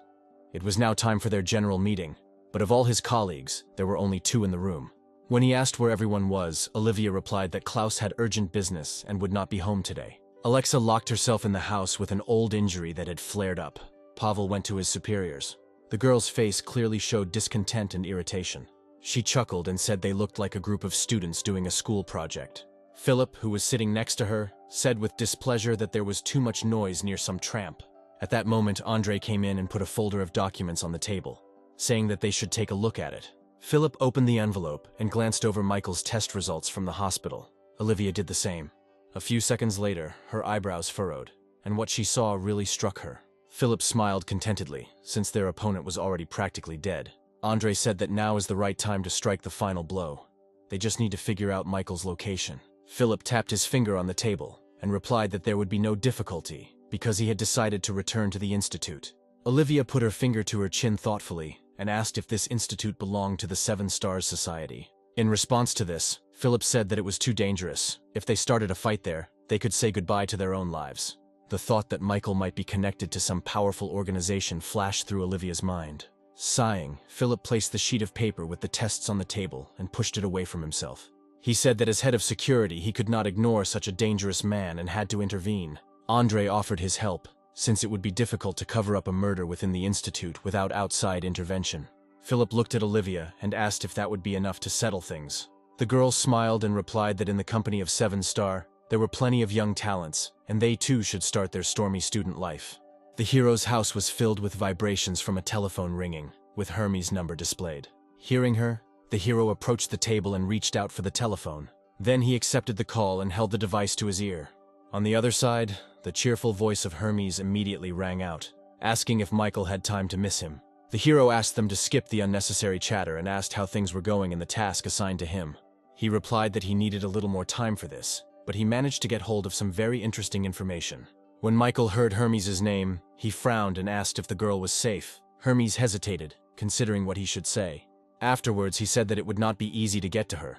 It was now time for their general meeting, but of all his colleagues, there were only 2 in the room. When he asked where everyone was, Olivia replied that Klaus had urgent business and would not be home today. Alexa locked herself in the house with an old injury that had flared up. Pavel went to his superiors. The girl's face clearly showed discontent and irritation. She chuckled and said they looked like a group of students doing a school project. Philip, who was sitting next to her, said with displeasure that there was too much noise near some tramp. At that moment, Andre came in and put a folder of documents on the table, saying that they should take a look at it. Philip opened the envelope and glanced over Michael's test results from the hospital. Olivia did the same. A few seconds later, her eyebrows furrowed, and what she saw really struck her. Philip smiled contentedly, since their opponent was already practically dead. Andre said that now is the right time to strike the final blow. They just need to figure out Michael's location. Philip tapped his finger on the table and replied that there would be no difficulty because he had decided to return to the institute. Olivia put her finger to her chin thoughtfully and asked if this institute belonged to the 7 Stars Society. In response to this, Philip said that it was too dangerous. If they started a fight there, they could say goodbye to their own lives. The thought that Michael might be connected to some powerful organization flashed through Olivia's mind. Sighing, Philip placed the sheet of paper with the tests on the table and pushed it away from himself. He said that as head of security, he could not ignore such a dangerous man and had to intervene. Andre offered his help, since it would be difficult to cover up a murder within the institute without outside intervention. Philip looked at Olivia and asked if that would be enough to settle things. The girl smiled and replied that in the company of 7 Star, there were plenty of young talents, and they too should start their stormy student life. The hero's house was filled with vibrations from a telephone ringing, with Hermes' number displayed. Hearing her, the hero approached the table and reached out for the telephone. Then he accepted the call and held the device to his ear. On the other side, the cheerful voice of Hermes immediately rang out, asking if Michael had time to miss him. The hero asked them to skip the unnecessary chatter and asked how things were going in the task assigned to him. He replied that he needed a little more time for this, but he managed to get hold of some very interesting information. When Michael heard Hermes' name, he frowned and asked if the girl was safe. Hermes hesitated, considering what he should say. Afterwards, he said that it would not be easy to get to her,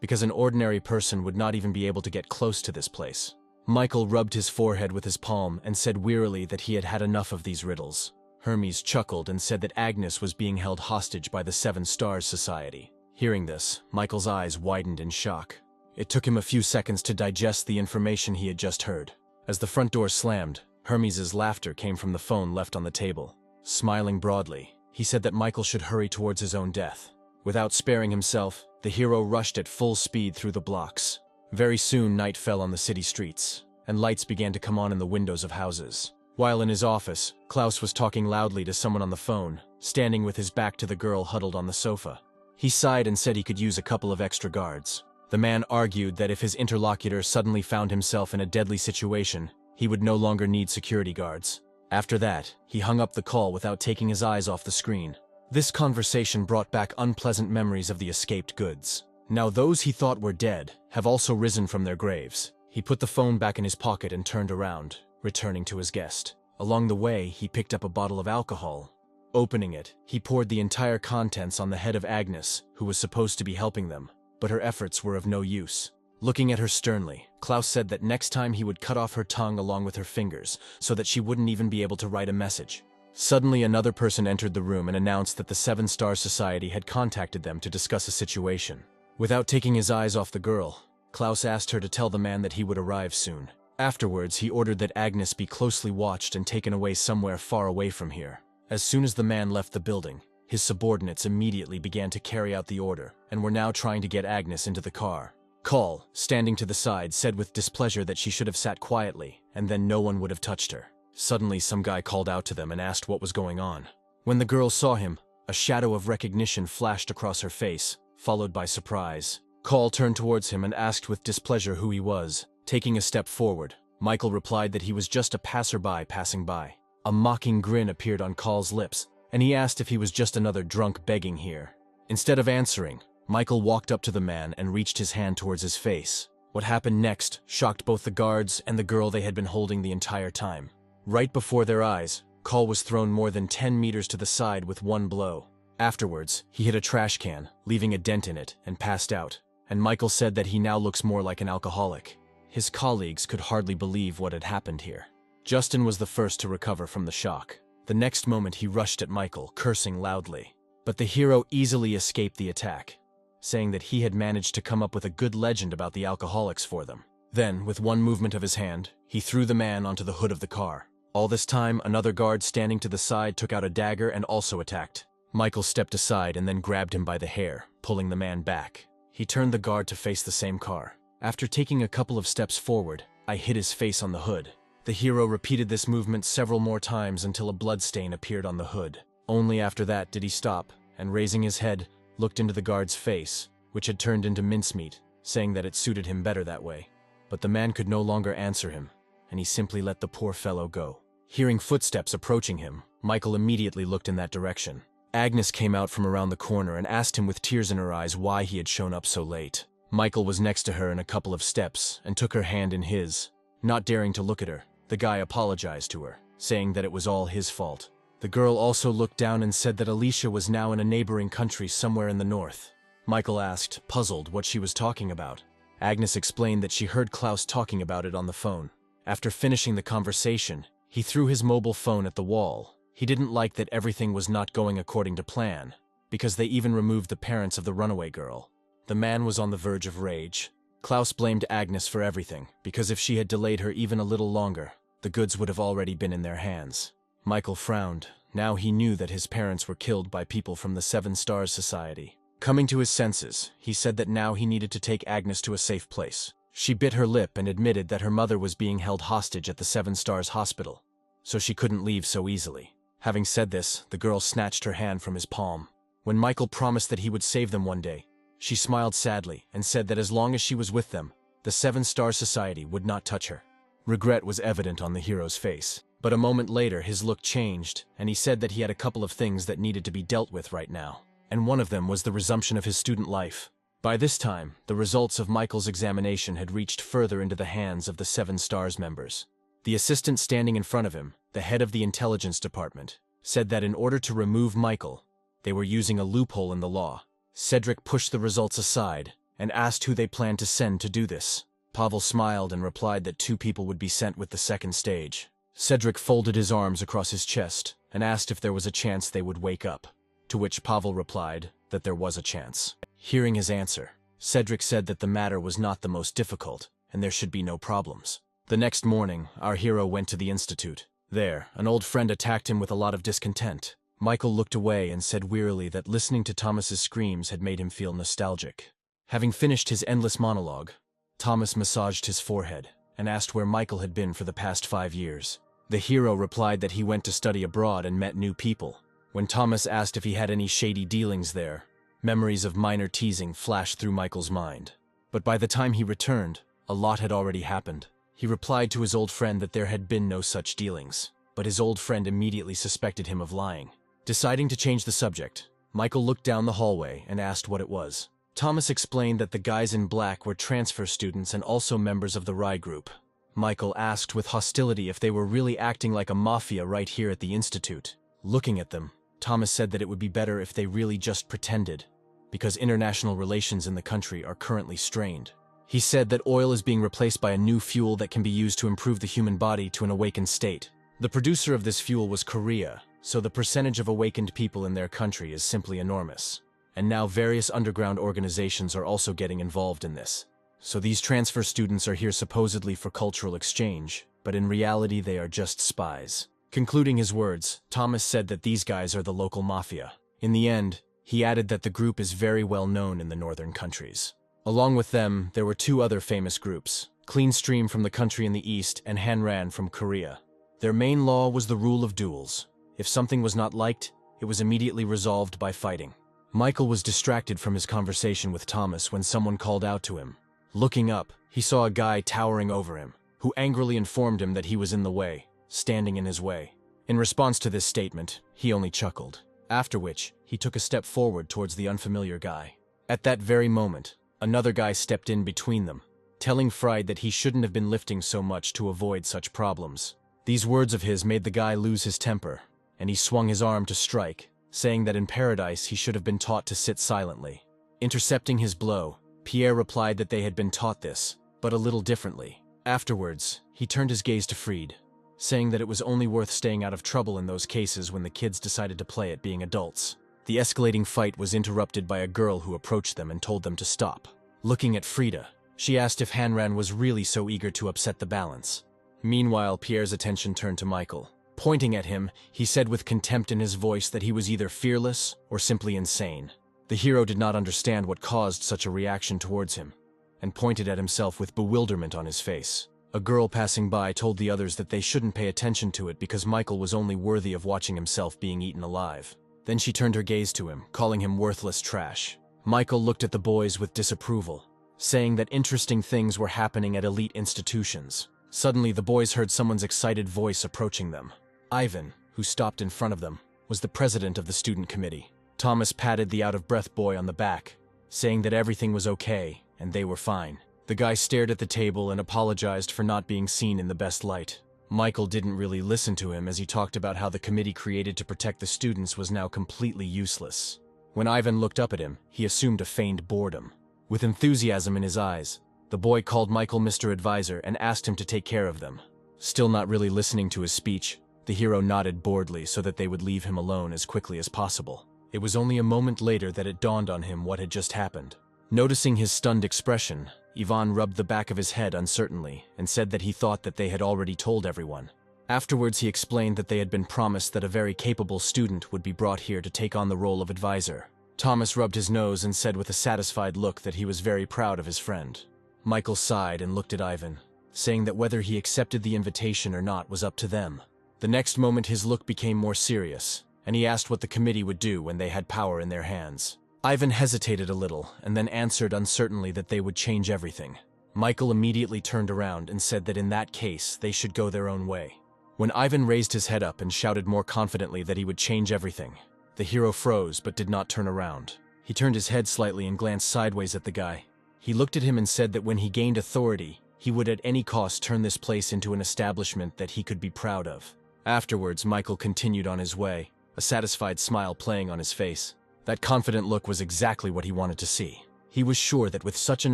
because an ordinary person would not even be able to get close to this place. Michael rubbed his forehead with his palm and said wearily that he had had enough of these riddles. Hermes chuckled and said that Agnes was being held hostage by the 7 Stars Society. Hearing this, Michael's eyes widened in shock. It took him a few seconds to digest the information he had just heard. As the front door slammed, Hermes' laughter came from the phone left on the table. Smiling broadly, he said that Michael should hurry towards his own death. Without sparing himself, the hero rushed at full speed through the blocks. Very soon, night fell on the city streets, and lights began to come on in the windows of houses. While in his office, Klaus was talking loudly to someone on the phone, standing with his back to the girl huddled on the sofa. He sighed and said he could use a couple of extra guards. The man argued that if his interlocutor suddenly found himself in a deadly situation, he would no longer need security guards. After that, he hung up the call without taking his eyes off the screen. This conversation brought back unpleasant memories of the escaped goods. Now those he thought were dead have also risen from their graves. He put the phone back in his pocket and turned around, returning to his guest. Along the way, he picked up a bottle of alcohol Opening it, he poured the entire contents on the head of Agnes, who was supposed to be helping them, but her efforts were of no use. Looking at her sternly, Klaus said that next time he would cut off her tongue along with her fingers, so that she wouldn't even be able to write a message. Suddenly, another person entered the room and announced that the Seven Star Society had contacted them to discuss a situation. Without taking his eyes off the girl, Klaus asked her to tell the man that he would arrive soon. Afterwards, he ordered that Agnes be closely watched and taken away somewhere far away from here. As soon as the man left the building, his subordinates immediately began to carry out the order and were now trying to get Agnes into the car. Call, standing to the side, said with displeasure that she should have sat quietly, and then no one would have touched her. Suddenly, some guy called out to them and asked what was going on. When the girl saw him, a shadow of recognition flashed across her face, followed by surprise. Call turned towards him and asked with displeasure who he was. Taking a step forward, Michael replied that he was just a passerby passing by. A mocking grin appeared on Call's lips, and he asked if he was just another drunk begging here. Instead of answering, Michael walked up to the man and reached his hand towards his face. What happened next shocked both the guards and the girl they had been holding the entire time. Right before their eyes, Call was thrown more than 10 meters to the side with one blow. Afterwards, he hit a trash can, leaving a dent in it, and passed out. And Michael said that he now looks more like an alcoholic. His colleagues could hardly believe what had happened here. Justin was the first to recover from the shock. The next moment he rushed at Michael, cursing loudly. But the hero easily escaped the attack, saying that he had managed to come up with a good legend about the alcoholics for them. Then, with one movement of his hand, he threw the man onto the hood of the car. All this time, another guard standing to the side took out a dagger and also attacked. Michael stepped aside and then grabbed him by the hair, pulling the man back. He turned the guard to face the same car. After taking a couple of steps forward, I hit his face on the hood. The hero repeated this movement several more times until a bloodstain appeared on the hood. Only after that did he stop, and raising his head, looked into the guard's face, which had turned into mincemeat, saying that it suited him better that way. But the man could no longer answer him, and he simply let the poor fellow go. Hearing footsteps approaching him, Michael immediately looked in that direction. Agnes came out from around the corner and asked him with tears in her eyes why he had shown up so late. Michael was next to her in a couple of steps and took her hand in his. Not daring to look at her, the guy apologized to her, saying that it was all his fault. The girl also looked down and said that Alicia was now in a neighboring country somewhere in the north. Michael asked, puzzled, what she was talking about. Agnes explained that she heard Klaus talking about it on the phone. After finishing the conversation, he threw his mobile phone at the wall. He didn't like that everything was not going according to plan, because they even removed the parents of the runaway girl. The man was on the verge of rage. Klaus blamed Agnes for everything, because if she had delayed her even a little longer, the goods would have already been in their hands. Michael frowned. Now he knew that his parents were killed by people from the Seven Stars Society. Coming to his senses, he said that now he needed to take Agnes to a safe place. She bit her lip and admitted that her mother was being held hostage at the Seven Stars Hospital, so she couldn't leave so easily. Having said this, the girl snatched her hand from his palm. When Michael promised that he would save them one day, she smiled sadly and said that as long as she was with them, the Seven Star Society would not touch her. Regret was evident on the hero's face, but a moment later his look changed, and he said that he had a couple of things that needed to be dealt with right now, and one of them was the resumption of his student life. By this time, the results of Michael's examination had reached further into the hands of the Seven Stars members. The assistant standing in front of him, the head of the intelligence department, said that in order to remove Michael, they were using a loophole in the law. Cedric pushed the results aside and asked who they planned to send to do this. Pavel smiled and replied that 2 people would be sent with the second stage. Cedric folded his arms across his chest and asked if there was a chance they would wake up, to which Pavel replied that there was a chance. Hearing his answer, Cedric said that the matter was not the most difficult and there should be no problems. The next morning, our hero went to the institute. There, an old friend attacked him with a lot of discontent. Michael looked away and said wearily that listening to Thomas's screams had made him feel nostalgic. Having finished his endless monologue, Thomas massaged his forehead and asked where Michael had been for the past 5 years. The hero replied that he went to study abroad and met new people. When Thomas asked if he had any shady dealings there, memories of minor teasing flashed through Michael's mind. But by the time he returned, a lot had already happened. He replied to his old friend that there had been no such dealings, but his old friend immediately suspected him of lying. Deciding to change the subject, Michael looked down the hallway and asked what it was. Thomas explained that the guys in black were transfer students and also members of the Rye group. Michael asked with hostility if they were really acting like a mafia right here at the institute. Looking at them, Thomas said that it would be better if they really just pretended, because international relations in the country are currently strained. He said that oil is being replaced by a new fuel that can be used to improve the human body to an awakened state. The producer of this fuel was Korea, so the percentage of awakened people in their country is simply enormous. And now various underground organizations are also getting involved in this. So these transfer students are here supposedly for cultural exchange, but in reality they are just spies. Concluding his words, Thomas said that these guys are the local mafia. In the end, he added that the group is very well known in the northern countries. Along with them, there were two other famous groups, Clean Stream from the country in the east and Hanran from Korea. Their main law was the rule of duels. If something was not liked, it was immediately resolved by fighting. Michael was distracted from his conversation with Thomas when someone called out to him. Looking up, he saw a guy towering over him, who angrily informed him that he was in the way, standing in his way. In response to this statement, he only chuckled, after which he took a step forward towards the unfamiliar guy. At that very moment, another guy stepped in between them, telling Fried that he shouldn't have been lifting so much to avoid such problems. These words of his made the guy lose his temper, and he swung his arm to strike, saying that in paradise he should have been taught to sit silently. Intercepting his blow, Pierre replied that they had been taught this, but a little differently. Afterwards, he turned his gaze to Fried, saying that it was only worth staying out of trouble in those cases when the kids decided to play at being adults. The escalating fight was interrupted by a girl who approached them and told them to stop. Looking at Frida, she asked if Hanran was really so eager to upset the balance. Meanwhile, Pierre's attention turned to Michael. Pointing at him, he said with contempt in his voice that he was either fearless or simply insane. The hero did not understand what caused such a reaction towards him, and pointed at himself with bewilderment on his face. A girl passing by told the others that they shouldn't pay attention to it because Michael was only worthy of watching himself being eaten alive. Then she turned her gaze to him, calling him worthless trash. Michael looked at the boys with disapproval, saying that interesting things were happening at elite institutions. Suddenly, the boys heard someone's excited voice approaching them. Ivan, who stopped in front of them, was the president of the student committee. Thomas patted the out-of-breath boy on the back, saying that everything was okay and they were fine. The guy stared at the table and apologized for not being seen in the best light. Michael didn't really listen to him as he talked about how the committee created to protect the students was now completely useless. When Ivan looked up at him, he assumed a feigned boredom. With enthusiasm in his eyes, the boy called Michael Mr. Advisor and asked him to take care of them. Still not really listening to his speech, the hero nodded boredly so that they would leave him alone as quickly as possible. It was only a moment later that it dawned on him what had just happened. Noticing his stunned expression, Ivan rubbed the back of his head uncertainly and said that he thought that they had already told everyone. Afterwards, he explained that they had been promised that a very capable student would be brought here to take on the role of advisor. Thomas rubbed his nose and said with a satisfied look that he was very proud of his friend. Michael sighed and looked at Ivan, saying that whether he accepted the invitation or not was up to them. The next moment his look became more serious, and he asked what the committee would do when they had power in their hands. Ivan hesitated a little, and then answered uncertainly that they would change everything. Michael immediately turned around and said that in that case they should go their own way. When Ivan raised his head up and shouted more confidently that he would change everything, the hero froze but did not turn around. He turned his head slightly and glanced sideways at the guy. He looked at him and said that when he gained authority, he would at any cost turn this place into an establishment that he could be proud of. Afterwards, Michael continued on his way, a satisfied smile playing on his face. That confident look was exactly what he wanted to see. He was sure that with such an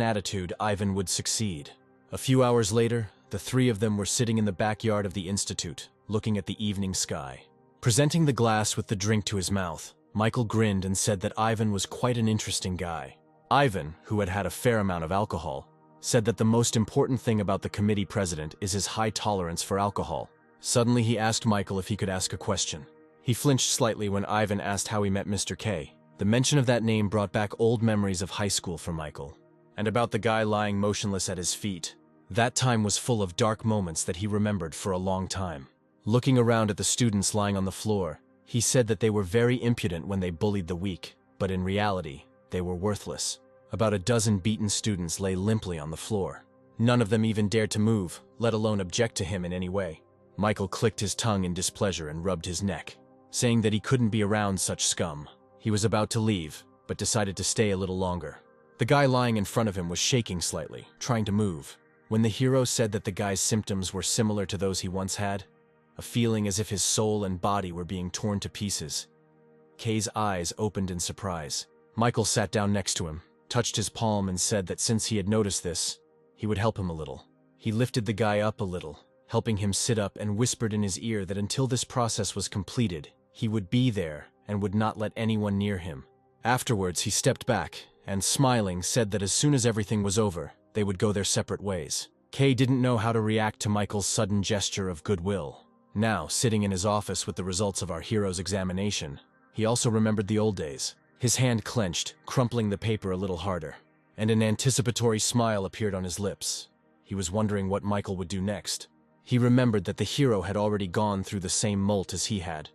attitude, Ivan would succeed. A few hours later, the three of them were sitting in the backyard of the institute, looking at the evening sky. Presenting the glass with the drink to his mouth, Michael grinned and said that Ivan was quite an interesting guy. Ivan, who had had a fair amount of alcohol, said that the most important thing about the committee president is his high tolerance for alcohol. Suddenly he asked Michael if he could ask a question. He flinched slightly when Ivan asked how he met Mr. K. The mention of that name brought back old memories of high school for Michael, and about the guy lying motionless at his feet. That time was full of dark moments that he remembered for a long time. Looking around at the students lying on the floor, he said that they were very impudent when they bullied the weak, but in reality, they were worthless. About a dozen beaten students lay limply on the floor. None of them even dared to move, let alone object to him in any way. Michael clicked his tongue in displeasure and rubbed his neck, saying that he couldn't be around such scum. He was about to leave, but decided to stay a little longer. The guy lying in front of him was shaking slightly, trying to move. When the hero said that the guy's symptoms were similar to those he once had, a feeling as if his soul and body were being torn to pieces, Kay's eyes opened in surprise. Michael sat down next to him, touched his palm and said that since he had noticed this, he would help him a little. He lifted the guy up a little, helping him sit up, and whispered in his ear that until this process was completed, he would be there and would not let anyone near him. Afterwards, he stepped back and, smiling, said that as soon as everything was over, they would go their separate ways. Kay didn't know how to react to Michael's sudden gesture of goodwill. Now, sitting in his office with the results of our hero's examination, he also remembered the old days. His hand clenched, crumpling the paper a little harder, and an anticipatory smile appeared on his lips. He was wondering what Michael would do next. He remembered that the hero had already gone through the same molt as he had,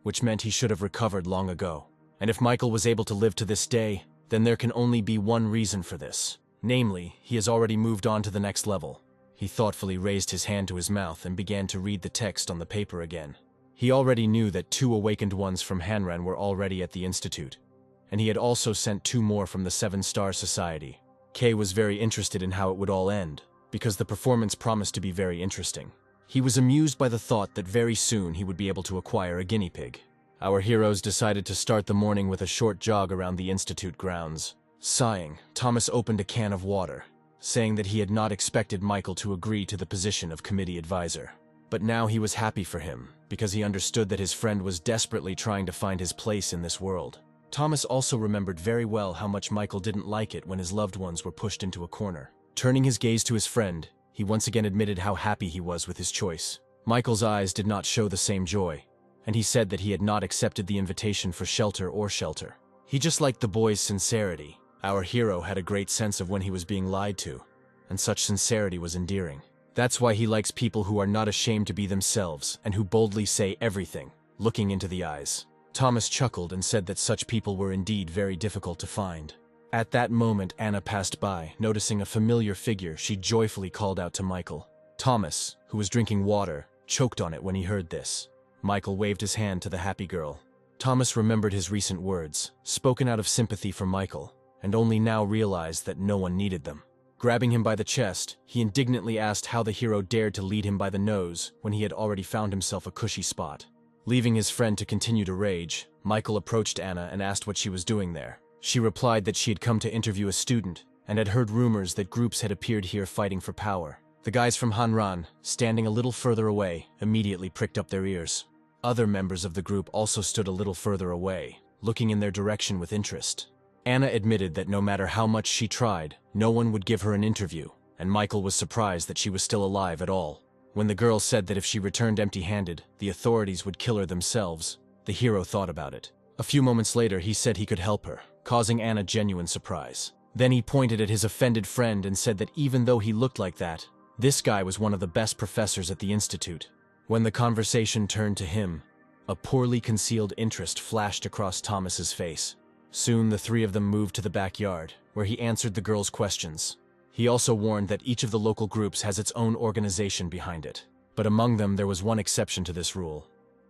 which meant he should have recovered long ago. And if Michael was able to live to this day, then there can only be one reason for this. Namely, he has already moved on to the next level. He thoughtfully raised his hand to his mouth and began to read the text on the paper again. He already knew that 2 awakened ones from Hanran were already at the Institute, and he had also sent 2 more from the 7-Star Society. Kay was very interested in how it would all end, because the performance promised to be very interesting. He was amused by the thought that very soon he would be able to acquire a guinea pig. Our heroes decided to start the morning with a short jog around the Institute grounds. Sighing, Thomas opened a can of water, saying that he had not expected Michael to agree to the position of committee advisor. But now he was happy for him, because he understood that his friend was desperately trying to find his place in this world. Thomas also remembered very well how much Michael didn't like it when his loved ones were pushed into a corner. Turning his gaze to his friend, he once again admitted how happy he was with his choice. Michael's eyes did not show the same joy, and he said that he had not accepted the invitation for shelter. He just liked the boy's sincerity. Our hero had a great sense of when he was being lied to, and such sincerity was endearing. That's why he likes people who are not ashamed to be themselves and who boldly say everything, looking into the eyes. Thomas chuckled and said that such people were indeed very difficult to find. At that moment, Anna passed by. Noticing a familiar figure, she joyfully called out to Michael. Thomas, who was drinking water, choked on it when he heard this. Michael waved his hand to the happy girl. Thomas remembered his recent words, spoken out of sympathy for Michael, and only now realized that no one needed them. Grabbing him by the chest, he indignantly asked how the hero dared to lead him by the nose when he had already found himself a cushy spot. Leaving his friend to continue to rage, Michael approached Anna and asked what she was doing there. She replied that she had come to interview a student and had heard rumors that groups had appeared here fighting for power. The guys from Hanran, standing a little further away, immediately pricked up their ears. Other members of the group also stood a little further away, looking in their direction with interest. Anna admitted that no matter how much she tried, no one would give her an interview, and Michael was surprised that she was still alive at all. When the girl said that if she returned empty-handed, the authorities would kill her themselves, the hero thought about it. A few moments later, he said he could help her, causing Anna genuine surprise. Then he pointed at his offended friend and said that even though he looked like that, this guy was one of the best professors at the Institute. When the conversation turned to him, a poorly concealed interest flashed across Thomas's face. Soon the 3 of them moved to the backyard, where he answered the girl's questions. He also warned that each of the local groups has its own organization behind it. But among them there was one exception to this rule: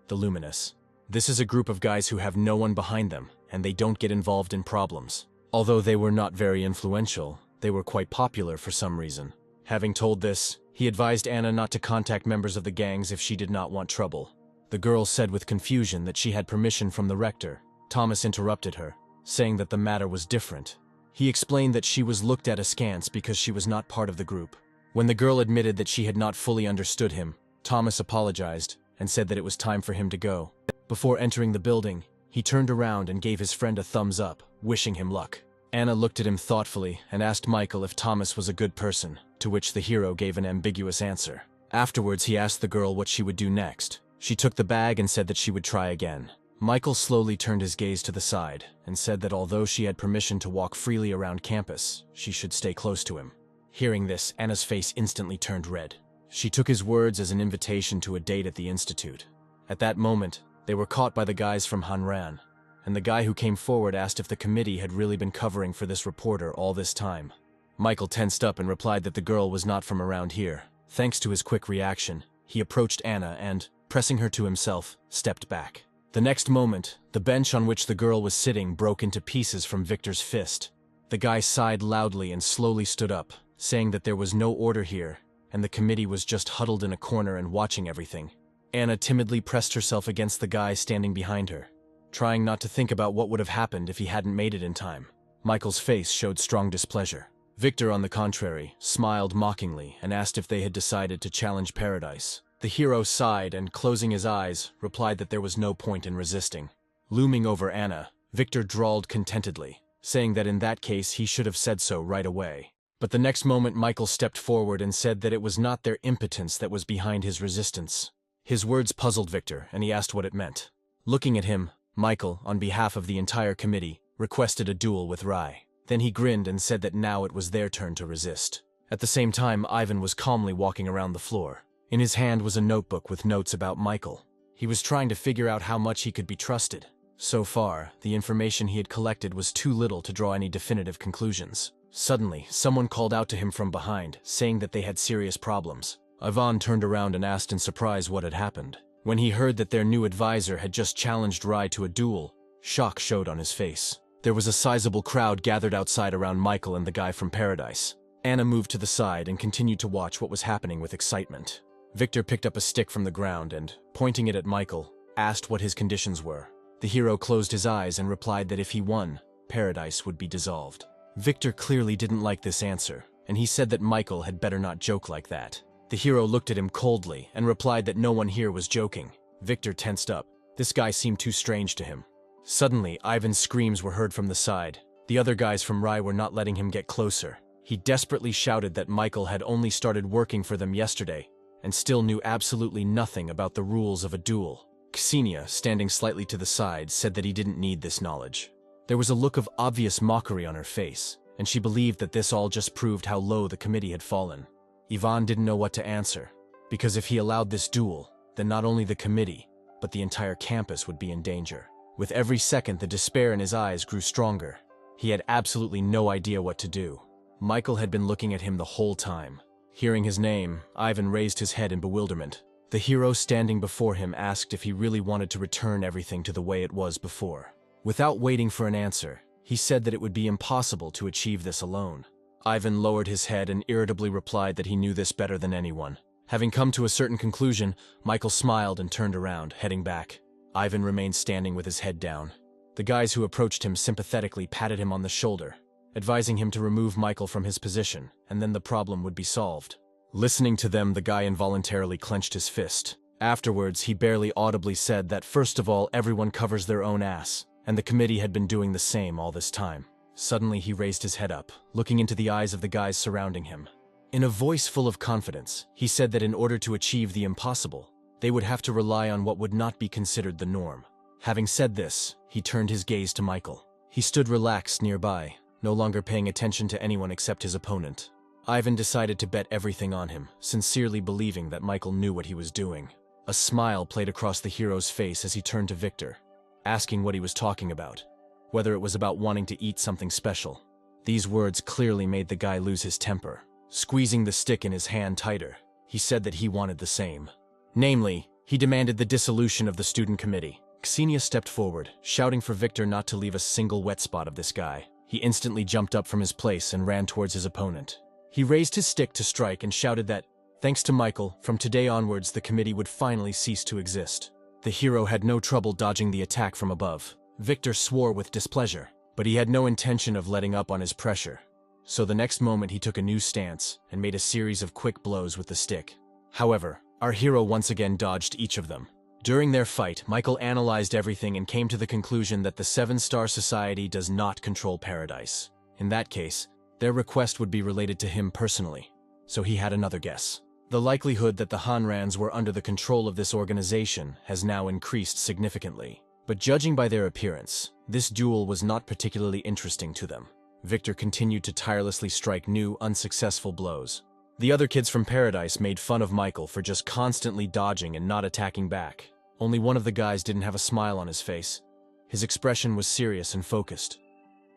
the Luminous. This is a group of guys who have no one behind them, and they don't get involved in problems. Although they were not very influential, they were quite popular for some reason. Having told this, he advised Anna not to contact members of the gangs if she did not want trouble. The girl said with confusion that she had permission from the rector. Thomas interrupted her, saying that the matter was different. He explained that she was looked at askance because she was not part of the group. When the girl admitted that she had not fully understood him, Thomas apologized and said that it was time for him to go. Before entering the building, he turned around and gave his friend a thumbs up, wishing him luck. Anna looked at him thoughtfully and asked Michael if Thomas was a good person, to which the hero gave an ambiguous answer. Afterwards, he asked the girl what she would do next. She took the bag and said that she would try again. Michael slowly turned his gaze to the side and said that although she had permission to walk freely around campus, she should stay close to him. Hearing this, Anna's face instantly turned red. She took his words as an invitation to a date at the Institute. At that moment, they were caught by the guys from Hanran, and the guy who came forward asked if the committee had really been covering for this reporter all this time. Michael tensed up and replied that the girl was not from around here. Thanks to his quick reaction, he approached Anna and, pressing her to himself, stepped back. The next moment, the bench on which the girl was sitting broke into pieces from Victor's fist. The guy sighed loudly and slowly stood up, saying that there was no order here, and the committee was just huddled in a corner and watching everything. Anna timidly pressed herself against the guy standing behind her. trying not to think about what would have happened if he hadn't made it in time. Michael's face showed strong displeasure. Victor, on the contrary, smiled mockingly and asked if they had decided to challenge Paradise. The hero sighed and, closing his eyes, replied that there was no point in resisting. Looming over Anna, Victor drawled contentedly, saying that in that case he should have said so right away. But the next moment Michael stepped forward and said that it was not their impotence that was behind his resistance. His words puzzled Victor, and he asked what it meant. Looking at him, Michael, on behalf of the entire committee, requested a duel with Rai. Then he grinned and said that now it was their turn to resist. At the same time, Ivan was calmly walking around the floor. In his hand was a notebook with notes about Michael. He was trying to figure out how much he could be trusted. So far, the information he had collected was too little to draw any definitive conclusions. Suddenly, someone called out to him from behind, saying that they had serious problems. Ivan turned around and asked in surprise what had happened. When he heard that their new advisor had just challenged Rai to a duel, shock showed on his face. There was a sizable crowd gathered outside around Michael and the guy from Paradise. Anna moved to the side and continued to watch what was happening with excitement. Victor picked up a stick from the ground and, pointing it at Michael, asked what his conditions were. The hero closed his eyes and replied that if he won, Paradise would be dissolved. Victor clearly didn't like this answer, and he said that Michael had better not joke like that. The hero looked at him coldly and replied that no one here was joking. Victor tensed up. This guy seemed too strange to him. Suddenly, Ivan's screams were heard from the side. The other guys from Rai were not letting him get closer. He desperately shouted that Michael had only started working for them yesterday and still knew absolutely nothing about the rules of a duel. Ksenia, standing slightly to the side, said that he didn't need this knowledge. There was a look of obvious mockery on her face, and she believed that this all just proved how low the committee had fallen. Ivan didn't know what to answer, because if he allowed this duel, then not only the committee, but the entire campus would be in danger. With every second, the despair in his eyes grew stronger. He had absolutely no idea what to do. Michael had been looking at him the whole time. Hearing his name, Ivan raised his head in bewilderment. The hero standing before him asked if he really wanted to return everything to the way it was before. Without waiting for an answer, he said that it would be impossible to achieve this alone. Ivan lowered his head and irritably replied that he knew this better than anyone. Having come to a certain conclusion, Michael smiled and turned around, heading back. Ivan remained standing with his head down. The guys who approached him sympathetically patted him on the shoulder, advising him to remove Michael from his position, and then the problem would be solved. Listening to them, the guy involuntarily clenched his fist. Afterwards, he barely audibly said that first of all, everyone covers their own ass, and the committee had been doing the same all this time. Suddenly, he raised his head up, looking into the eyes of the guys surrounding him. In a voice full of confidence, he said that in order to achieve the impossible, they would have to rely on what would not be considered the norm. Having said this, he turned his gaze to Michael. He stood relaxed nearby, no longer paying attention to anyone except his opponent. Ivan decided to bet everything on him, sincerely believing that Michael knew what he was doing. A smile played across the hero's face as he turned to Victor, asking what he was talking about, whether it was about wanting to eat something special. These words clearly made the guy lose his temper. Squeezing the stick in his hand tighter, he said that he wanted the same. Namely, he demanded the dissolution of the student committee. Ksenia stepped forward, shouting for Victor not to leave a single wet spot of this guy. He instantly jumped up from his place and ran towards his opponent. He raised his stick to strike and shouted that, thanks to Michael, from today onwards the committee would finally cease to exist. The hero had no trouble dodging the attack from above. Victor swore with displeasure, but he had no intention of letting up on his pressure. So the next moment he took a new stance and made a series of quick blows with the stick. However, our hero once again dodged each of them. During their fight, Michael analyzed everything and came to the conclusion that the Seven-Star Society does not control Paradise. In that case, their request would be related to him personally, so he had another guess. The likelihood that the Hanrans were under the control of this organization has now increased significantly. But judging by their appearance, this duel was not particularly interesting to them. Victor continued to tirelessly strike new, unsuccessful blows. The other kids from Paradise made fun of Michael for just constantly dodging and not attacking back. Only one of the guys didn't have a smile on his face. His expression was serious and focused.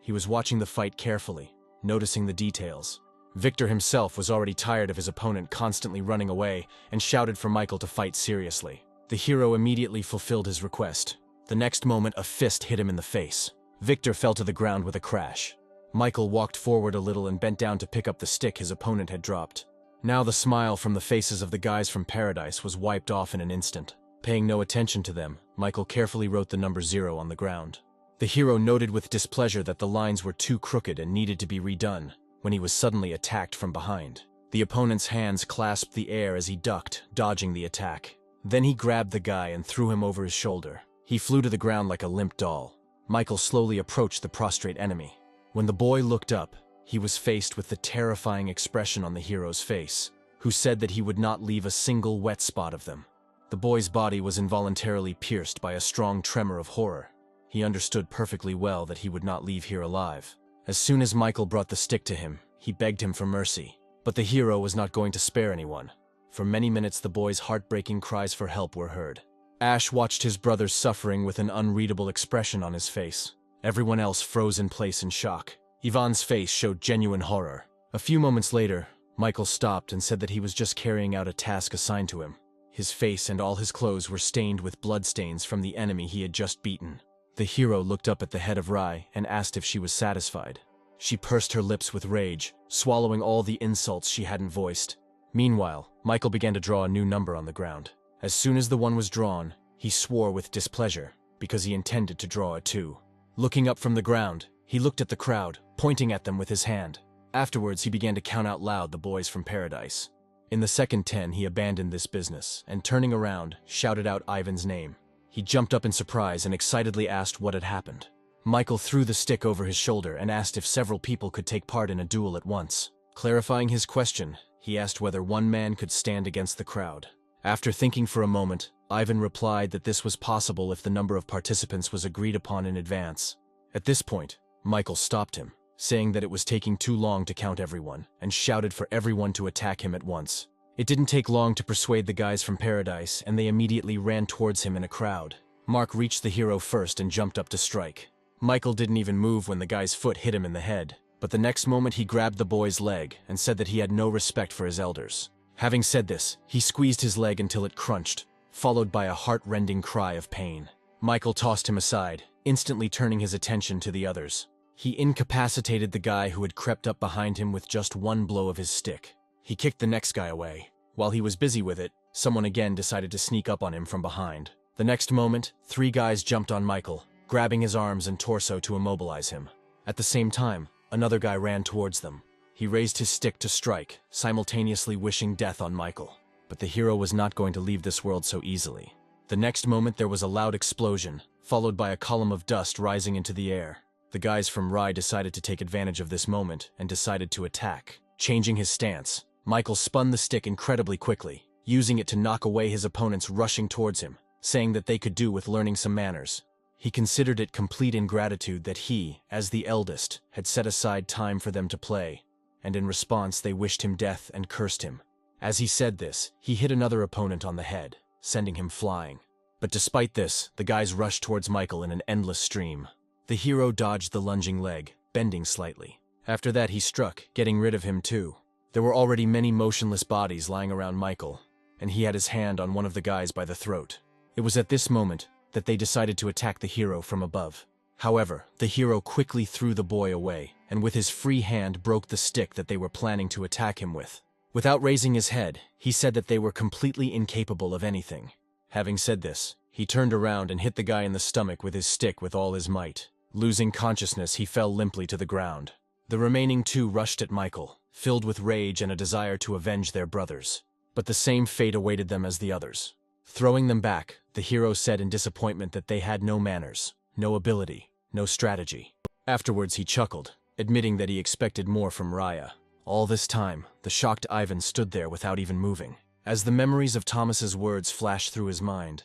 He was watching the fight carefully, noticing the details. Victor himself was already tired of his opponent constantly running away and shouted for Michael to fight seriously. The hero immediately fulfilled his request. The next moment, a fist hit him in the face. Victor fell to the ground with a crash. Michael walked forward a little and bent down to pick up the stick his opponent had dropped. Now the smile from the faces of the guys from Paradise was wiped off in an instant. Paying no attention to them, Michael carefully wrote the number 0 on the ground. The hero noted with displeasure that the lines were too crooked and needed to be redone, when he was suddenly attacked from behind. The opponent's hands clasped the air as he ducked, dodging the attack. Then he grabbed the guy and threw him over his shoulder. He flew to the ground like a limp doll. Michael slowly approached the prostrate enemy. When the boy looked up, he was faced with the terrifying expression on the hero's face, who said that he would not leave a single wet spot of them. The boy's body was involuntarily pierced by a strong tremor of horror. He understood perfectly well that he would not leave here alive. As soon as Michael brought the stick to him, he begged him for mercy. But the hero was not going to spare anyone. For many minutes the boy's heartbreaking cries for help were heard. Ash watched his brother's suffering with an unreadable expression on his face. Everyone else froze in place in shock. Ivan's face showed genuine horror. A few moments later, Michael stopped and said that he was just carrying out a task assigned to him. His face and all his clothes were stained with bloodstains from the enemy he had just beaten. The hero looked up at the head of Rai and asked if she was satisfied. She pursed her lips with rage, swallowing all the insults she hadn't voiced. Meanwhile, Michael began to draw a new number on the ground. As soon as the 1 was drawn, he swore with displeasure, because he intended to draw a 2. Looking up from the ground, he looked at the crowd, pointing at them with his hand. Afterwards, he began to count out loud the boys from paradise. In the second 10, he abandoned this business, and turning around, shouted out Ivan's name. He jumped up in surprise and excitedly asked what had happened. Michael threw the stick over his shoulder and asked if several people could take part in a duel at once. Clarifying his question, he asked whether one man could stand against the crowd. After thinking for a moment, Ivan replied that this was possible if the number of participants was agreed upon in advance. At this point, Michael stopped him, saying that it was taking too long to count everyone, and shouted for everyone to attack him at once. It didn't take long to persuade the guys from Paradise, and they immediately ran towards him in a crowd. Mark reached the hero first and jumped up to strike. Michael didn't even move when the guy's foot hit him in the head, but the next moment he grabbed the boy's leg and said that he had no respect for his elders. Having said this, he squeezed his leg until it crunched, followed by a heart-rending cry of pain. Michael tossed him aside, instantly turning his attention to the others. He incapacitated the guy who had crept up behind him with just one blow of his stick. He kicked the next guy away. While he was busy with it, someone again decided to sneak up on him from behind. The next moment, 3 guys jumped on Michael, grabbing his arms and torso to immobilize him. At the same time, another guy ran towards them. He raised his stick to strike, simultaneously wishing death on Michael. But the hero was not going to leave this world so easily. The next moment there was a loud explosion, followed by a column of dust rising into the air. The guys from Rai decided to take advantage of this moment and decided to attack. Changing his stance, Michael spun the stick incredibly quickly, using it to knock away his opponents rushing towards him, saying that they could do with learning some manners. He considered it complete ingratitude that he, as the eldest, had set aside time for them to play, and in response they wished him death and cursed him. As he said this, he hit another opponent on the head, sending him flying. But despite this, the guys rushed towards Michael in an endless stream. The hero dodged the lunging leg, bending slightly. After that he struck, getting rid of him too. There were already many motionless bodies lying around Michael, and he had his hand on one of the guys by the throat. It was at this moment that they decided to attack the hero from above. However, the hero quickly threw the boy away, and with his free hand broke the stick that they were planning to attack him with. Without raising his head, he said that they were completely incapable of anything. Having said this, he turned around and hit the guy in the stomach with his stick with all his might. Losing consciousness, he fell limply to the ground. The remaining 2 rushed at Michael, filled with rage and a desire to avenge their brothers. But the same fate awaited them as the others. Throwing them back, the hero said in disappointment that they had no manners, no ability, no strategy. Afterwards he chuckled, admitting that he expected more from Raya. All this time, the shocked Ivan stood there without even moving. As the memories of Thomas's words flashed through his mind,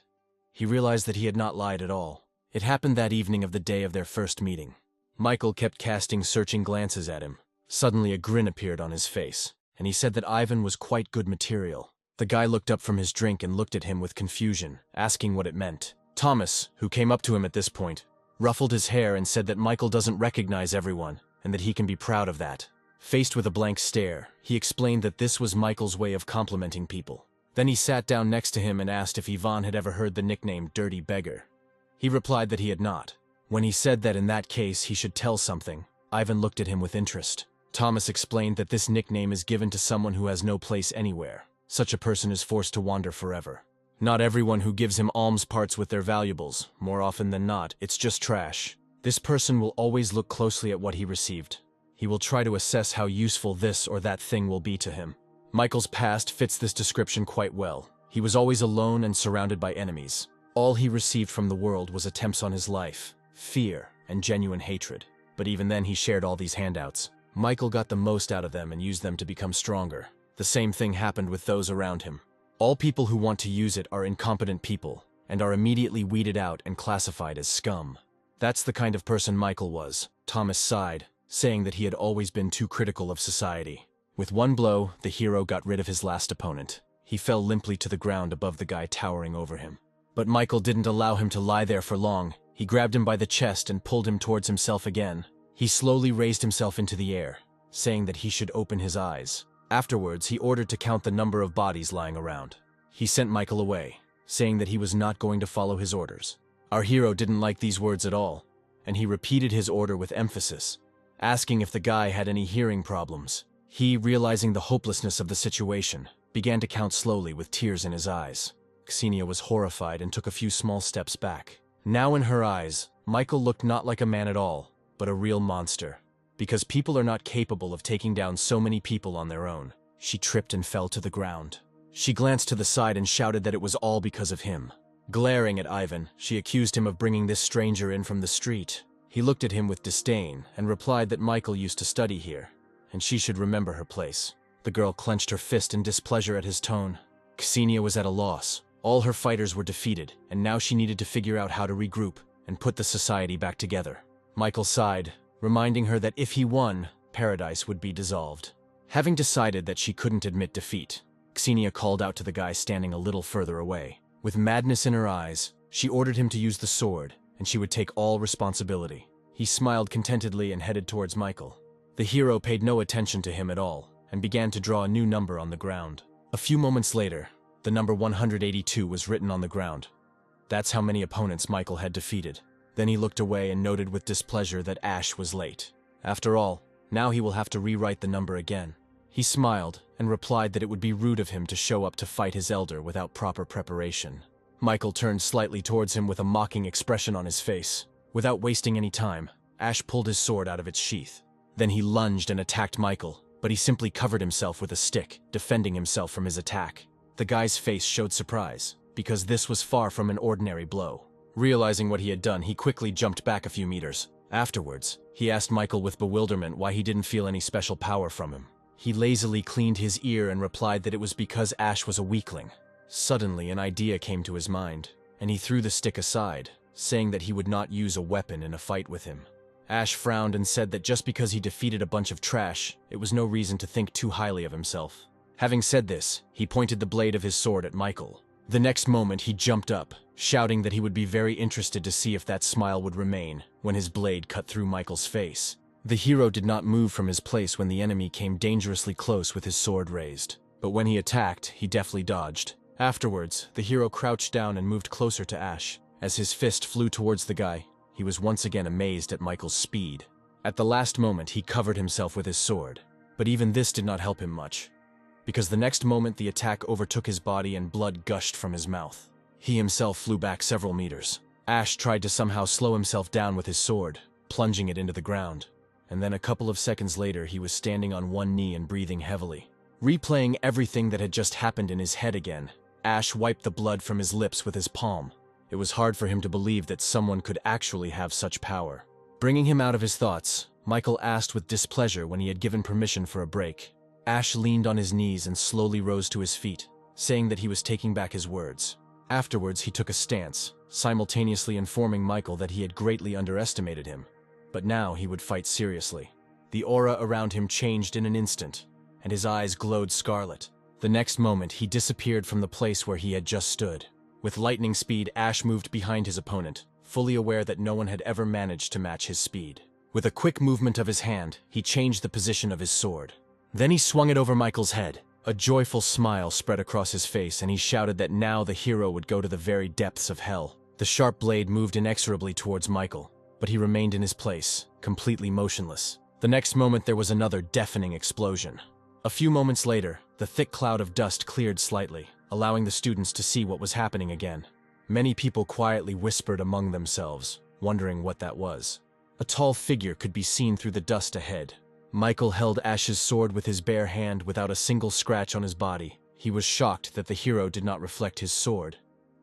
he realized that he had not lied at all. It happened that evening of the day of their first meeting. Michael kept casting searching glances at him. Suddenly a grin appeared on his face, and he said that Ivan was quite good material. The guy looked up from his drink and looked at him with confusion, asking what it meant. Thomas, who came up to him at this point, ruffled his hair and said that Michael doesn't recognize everyone, and that he can be proud of that. Faced with a blank stare, he explained that this was Michael's way of complimenting people. Then he sat down next to him and asked if Ivan had ever heard the nickname Dirty Beggar. He replied that he had not. When he said that in that case he should tell something, Ivan looked at him with interest. Thomas explained that this nickname is given to someone who has no place anywhere. Such a person is forced to wander forever. Not everyone who gives him alms parts with their valuables. More often than not, it's just trash. This person will always look closely at what he received. He will try to assess how useful this or that thing will be to him. Michael's past fits this description quite well. He was always alone and surrounded by enemies. All he received from the world was attempts on his life, fear, and genuine hatred. But even then he shared all these handouts. Michael got the most out of them and used them to become stronger. The same thing happened with those around him. All people who want to use it are incompetent people, and are immediately weeded out and classified as scum. That's the kind of person Michael was. Thomas sighed, saying that he had always been too critical of society. With one blow, the hero got rid of his last opponent. He fell limply to the ground above the guy towering over him. But Michael didn't allow him to lie there for long. He grabbed him by the chest and pulled him towards himself again. He slowly raised himself into the air, saying that he should open his eyes. Afterwards, he ordered to count the number of bodies lying around. He sent Michael away, saying that he was not going to follow his orders. Our hero didn't like these words at all, and he repeated his order with emphasis, asking if the guy had any hearing problems. He, realizing the hopelessness of the situation, began to count slowly with tears in his eyes. Ksenia was horrified and took a few small steps back. Now in her eyes, Michael looked not like a man at all, but a real monster. Because people are not capable of taking down so many people on their own. She tripped and fell to the ground. She glanced to the side and shouted that it was all because of him. Glaring at Ivan, she accused him of bringing this stranger in from the street. He looked at him with disdain and replied that Michael used to study here, and she should remember her place. The girl clenched her fist in displeasure at his tone. Ksenia was at a loss. All her fighters were defeated, and now she needed to figure out how to regroup and put the society back together. Michael sighed, reminding her that if he won, paradise would be dissolved. Having decided that she couldn't admit defeat, Ksenia called out to the guy standing a little further away. With madness in her eyes, she ordered him to use the sword, and she would take all responsibility. He smiled contentedly and headed towards Michael. The hero paid no attention to him at all, and began to draw a new number on the ground. A few moments later, the number 182 was written on the ground. That's how many opponents Michael had defeated. Then he looked away and noted with displeasure that Ash was late. After all, now he will have to rewrite the number again. He smiled and replied that it would be rude of him to show up to fight his elder without proper preparation. Michael turned slightly towards him with a mocking expression on his face. Without wasting any time, Ash pulled his sword out of its sheath. Then he lunged and attacked Michael, but he simply covered himself with a stick, defending himself from his attack. The guy's face showed surprise, because this was far from an ordinary blow. Realizing what he had done, he quickly jumped back a few meters. Afterwards, he asked Michael with bewilderment why he didn't feel any special power from him. He lazily cleaned his ear and replied that it was because Ash was a weakling. Suddenly, an idea came to his mind, and he threw the stick aside, saying that he would not use a weapon in a fight with him. Ash frowned and said that just because he defeated a bunch of trash, it was no reason to think too highly of himself. Having said this, he pointed the blade of his sword at Michael. The next moment, he jumped up, shouting that he would be very interested to see if that smile would remain when his blade cut through Michael's face. The hero did not move from his place when the enemy came dangerously close with his sword raised. But when he attacked, he deftly dodged. Afterwards, the hero crouched down and moved closer to Ash. As his fist flew towards the guy, he was once again amazed at Michael's speed. At the last moment, he covered himself with his sword. But even this did not help him much, because the next moment the attack overtook his body and blood gushed from his mouth. He himself flew back several meters. Ash tried to somehow slow himself down with his sword, plunging it into the ground. And then a couple of seconds later, he was standing on one knee and breathing heavily. Replaying everything that had just happened in his head again, Ash wiped the blood from his lips with his palm. It was hard for him to believe that someone could actually have such power. Bringing him out of his thoughts, Michael asked with displeasure when he had given permission for a break. Ash leaned on his knees and slowly rose to his feet, saying that he was taking back his words. Afterwards, he took a stance, simultaneously informing Michael that he had greatly underestimated him. But now he would fight seriously. The aura around him changed in an instant, and his eyes glowed scarlet. The next moment, he disappeared from the place where he had just stood. With lightning speed, Ash moved behind his opponent, fully aware that no one had ever managed to match his speed. With a quick movement of his hand, he changed the position of his sword. Then he swung it over Michael's head. A joyful smile spread across his face, and he shouted that now the hero would go to the very depths of hell. The sharp blade moved inexorably towards Michael, but he remained in his place, completely motionless. The next moment there was another deafening explosion. A few moments later, the thick cloud of dust cleared slightly, allowing the students to see what was happening again. Many people quietly whispered among themselves, wondering what that was. A tall figure could be seen through the dust ahead. Michael held Ash's sword with his bare hand without a single scratch on his body. He was shocked that the hero did not reflect his sword,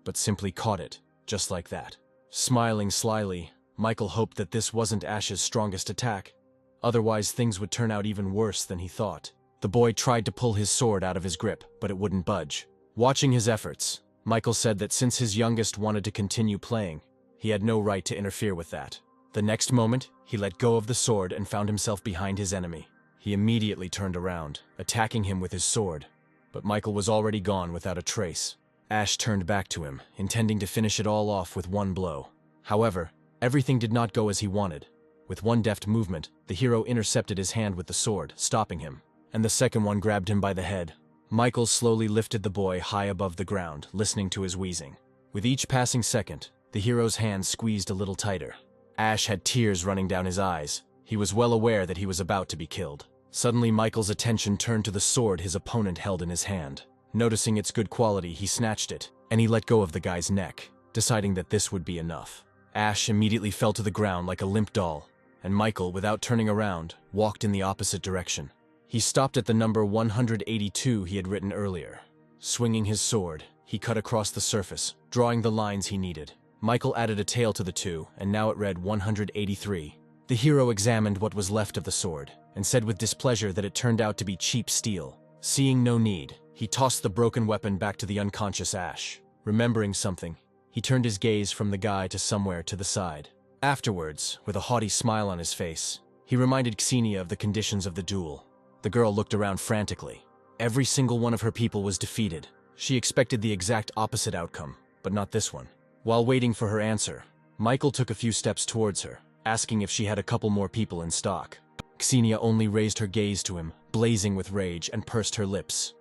but simply caught it, just like that. Smiling slyly, Michael hoped that this wasn't Ash's strongest attack. Otherwise, things would turn out even worse than he thought. The boy tried to pull his sword out of his grip, but it wouldn't budge. Watching his efforts, Michael said that since his youngest wanted to continue playing, he had no right to interfere with that. The next moment, he let go of the sword and found himself behind his enemy. He immediately turned around, attacking him with his sword, but Michael was already gone without a trace. Ash turned back to him, intending to finish it all off with one blow. However, everything did not go as he wanted. With one deft movement, the hero intercepted his hand with the sword, stopping him, and the second one grabbed him by the head. Michael slowly lifted the boy high above the ground, listening to his wheezing. With each passing second, the hero's hand squeezed a little tighter. Ash had tears running down his eyes. He was well aware that he was about to be killed. Suddenly, Michael's attention turned to the sword his opponent held in his hand. Noticing its good quality, he snatched it, and he let go of the guy's neck, deciding that this would be enough. Ash immediately fell to the ground like a limp doll, and Michael, without turning around, walked in the opposite direction. He stopped at the number 182 he had written earlier. Swinging his sword, he cut across the surface, drawing the lines he needed. Michael added a tail to the 2, and now it read 183. The hero examined what was left of the sword, and said with displeasure that it turned out to be cheap steel. Seeing no need, he tossed the broken weapon back to the unconscious Ash. Remembering something, he turned his gaze from the guy to somewhere to the side. Afterwards, with a haughty smile on his face, he reminded Xenia of the conditions of the duel. The girl looked around frantically. Every single one of her people was defeated. She expected the exact opposite outcome, but not this one. While waiting for her answer, Michael took a few steps towards her, asking if she had a couple more people in stock. Xenia only raised her gaze to him, blazing with rage, and pursed her lips.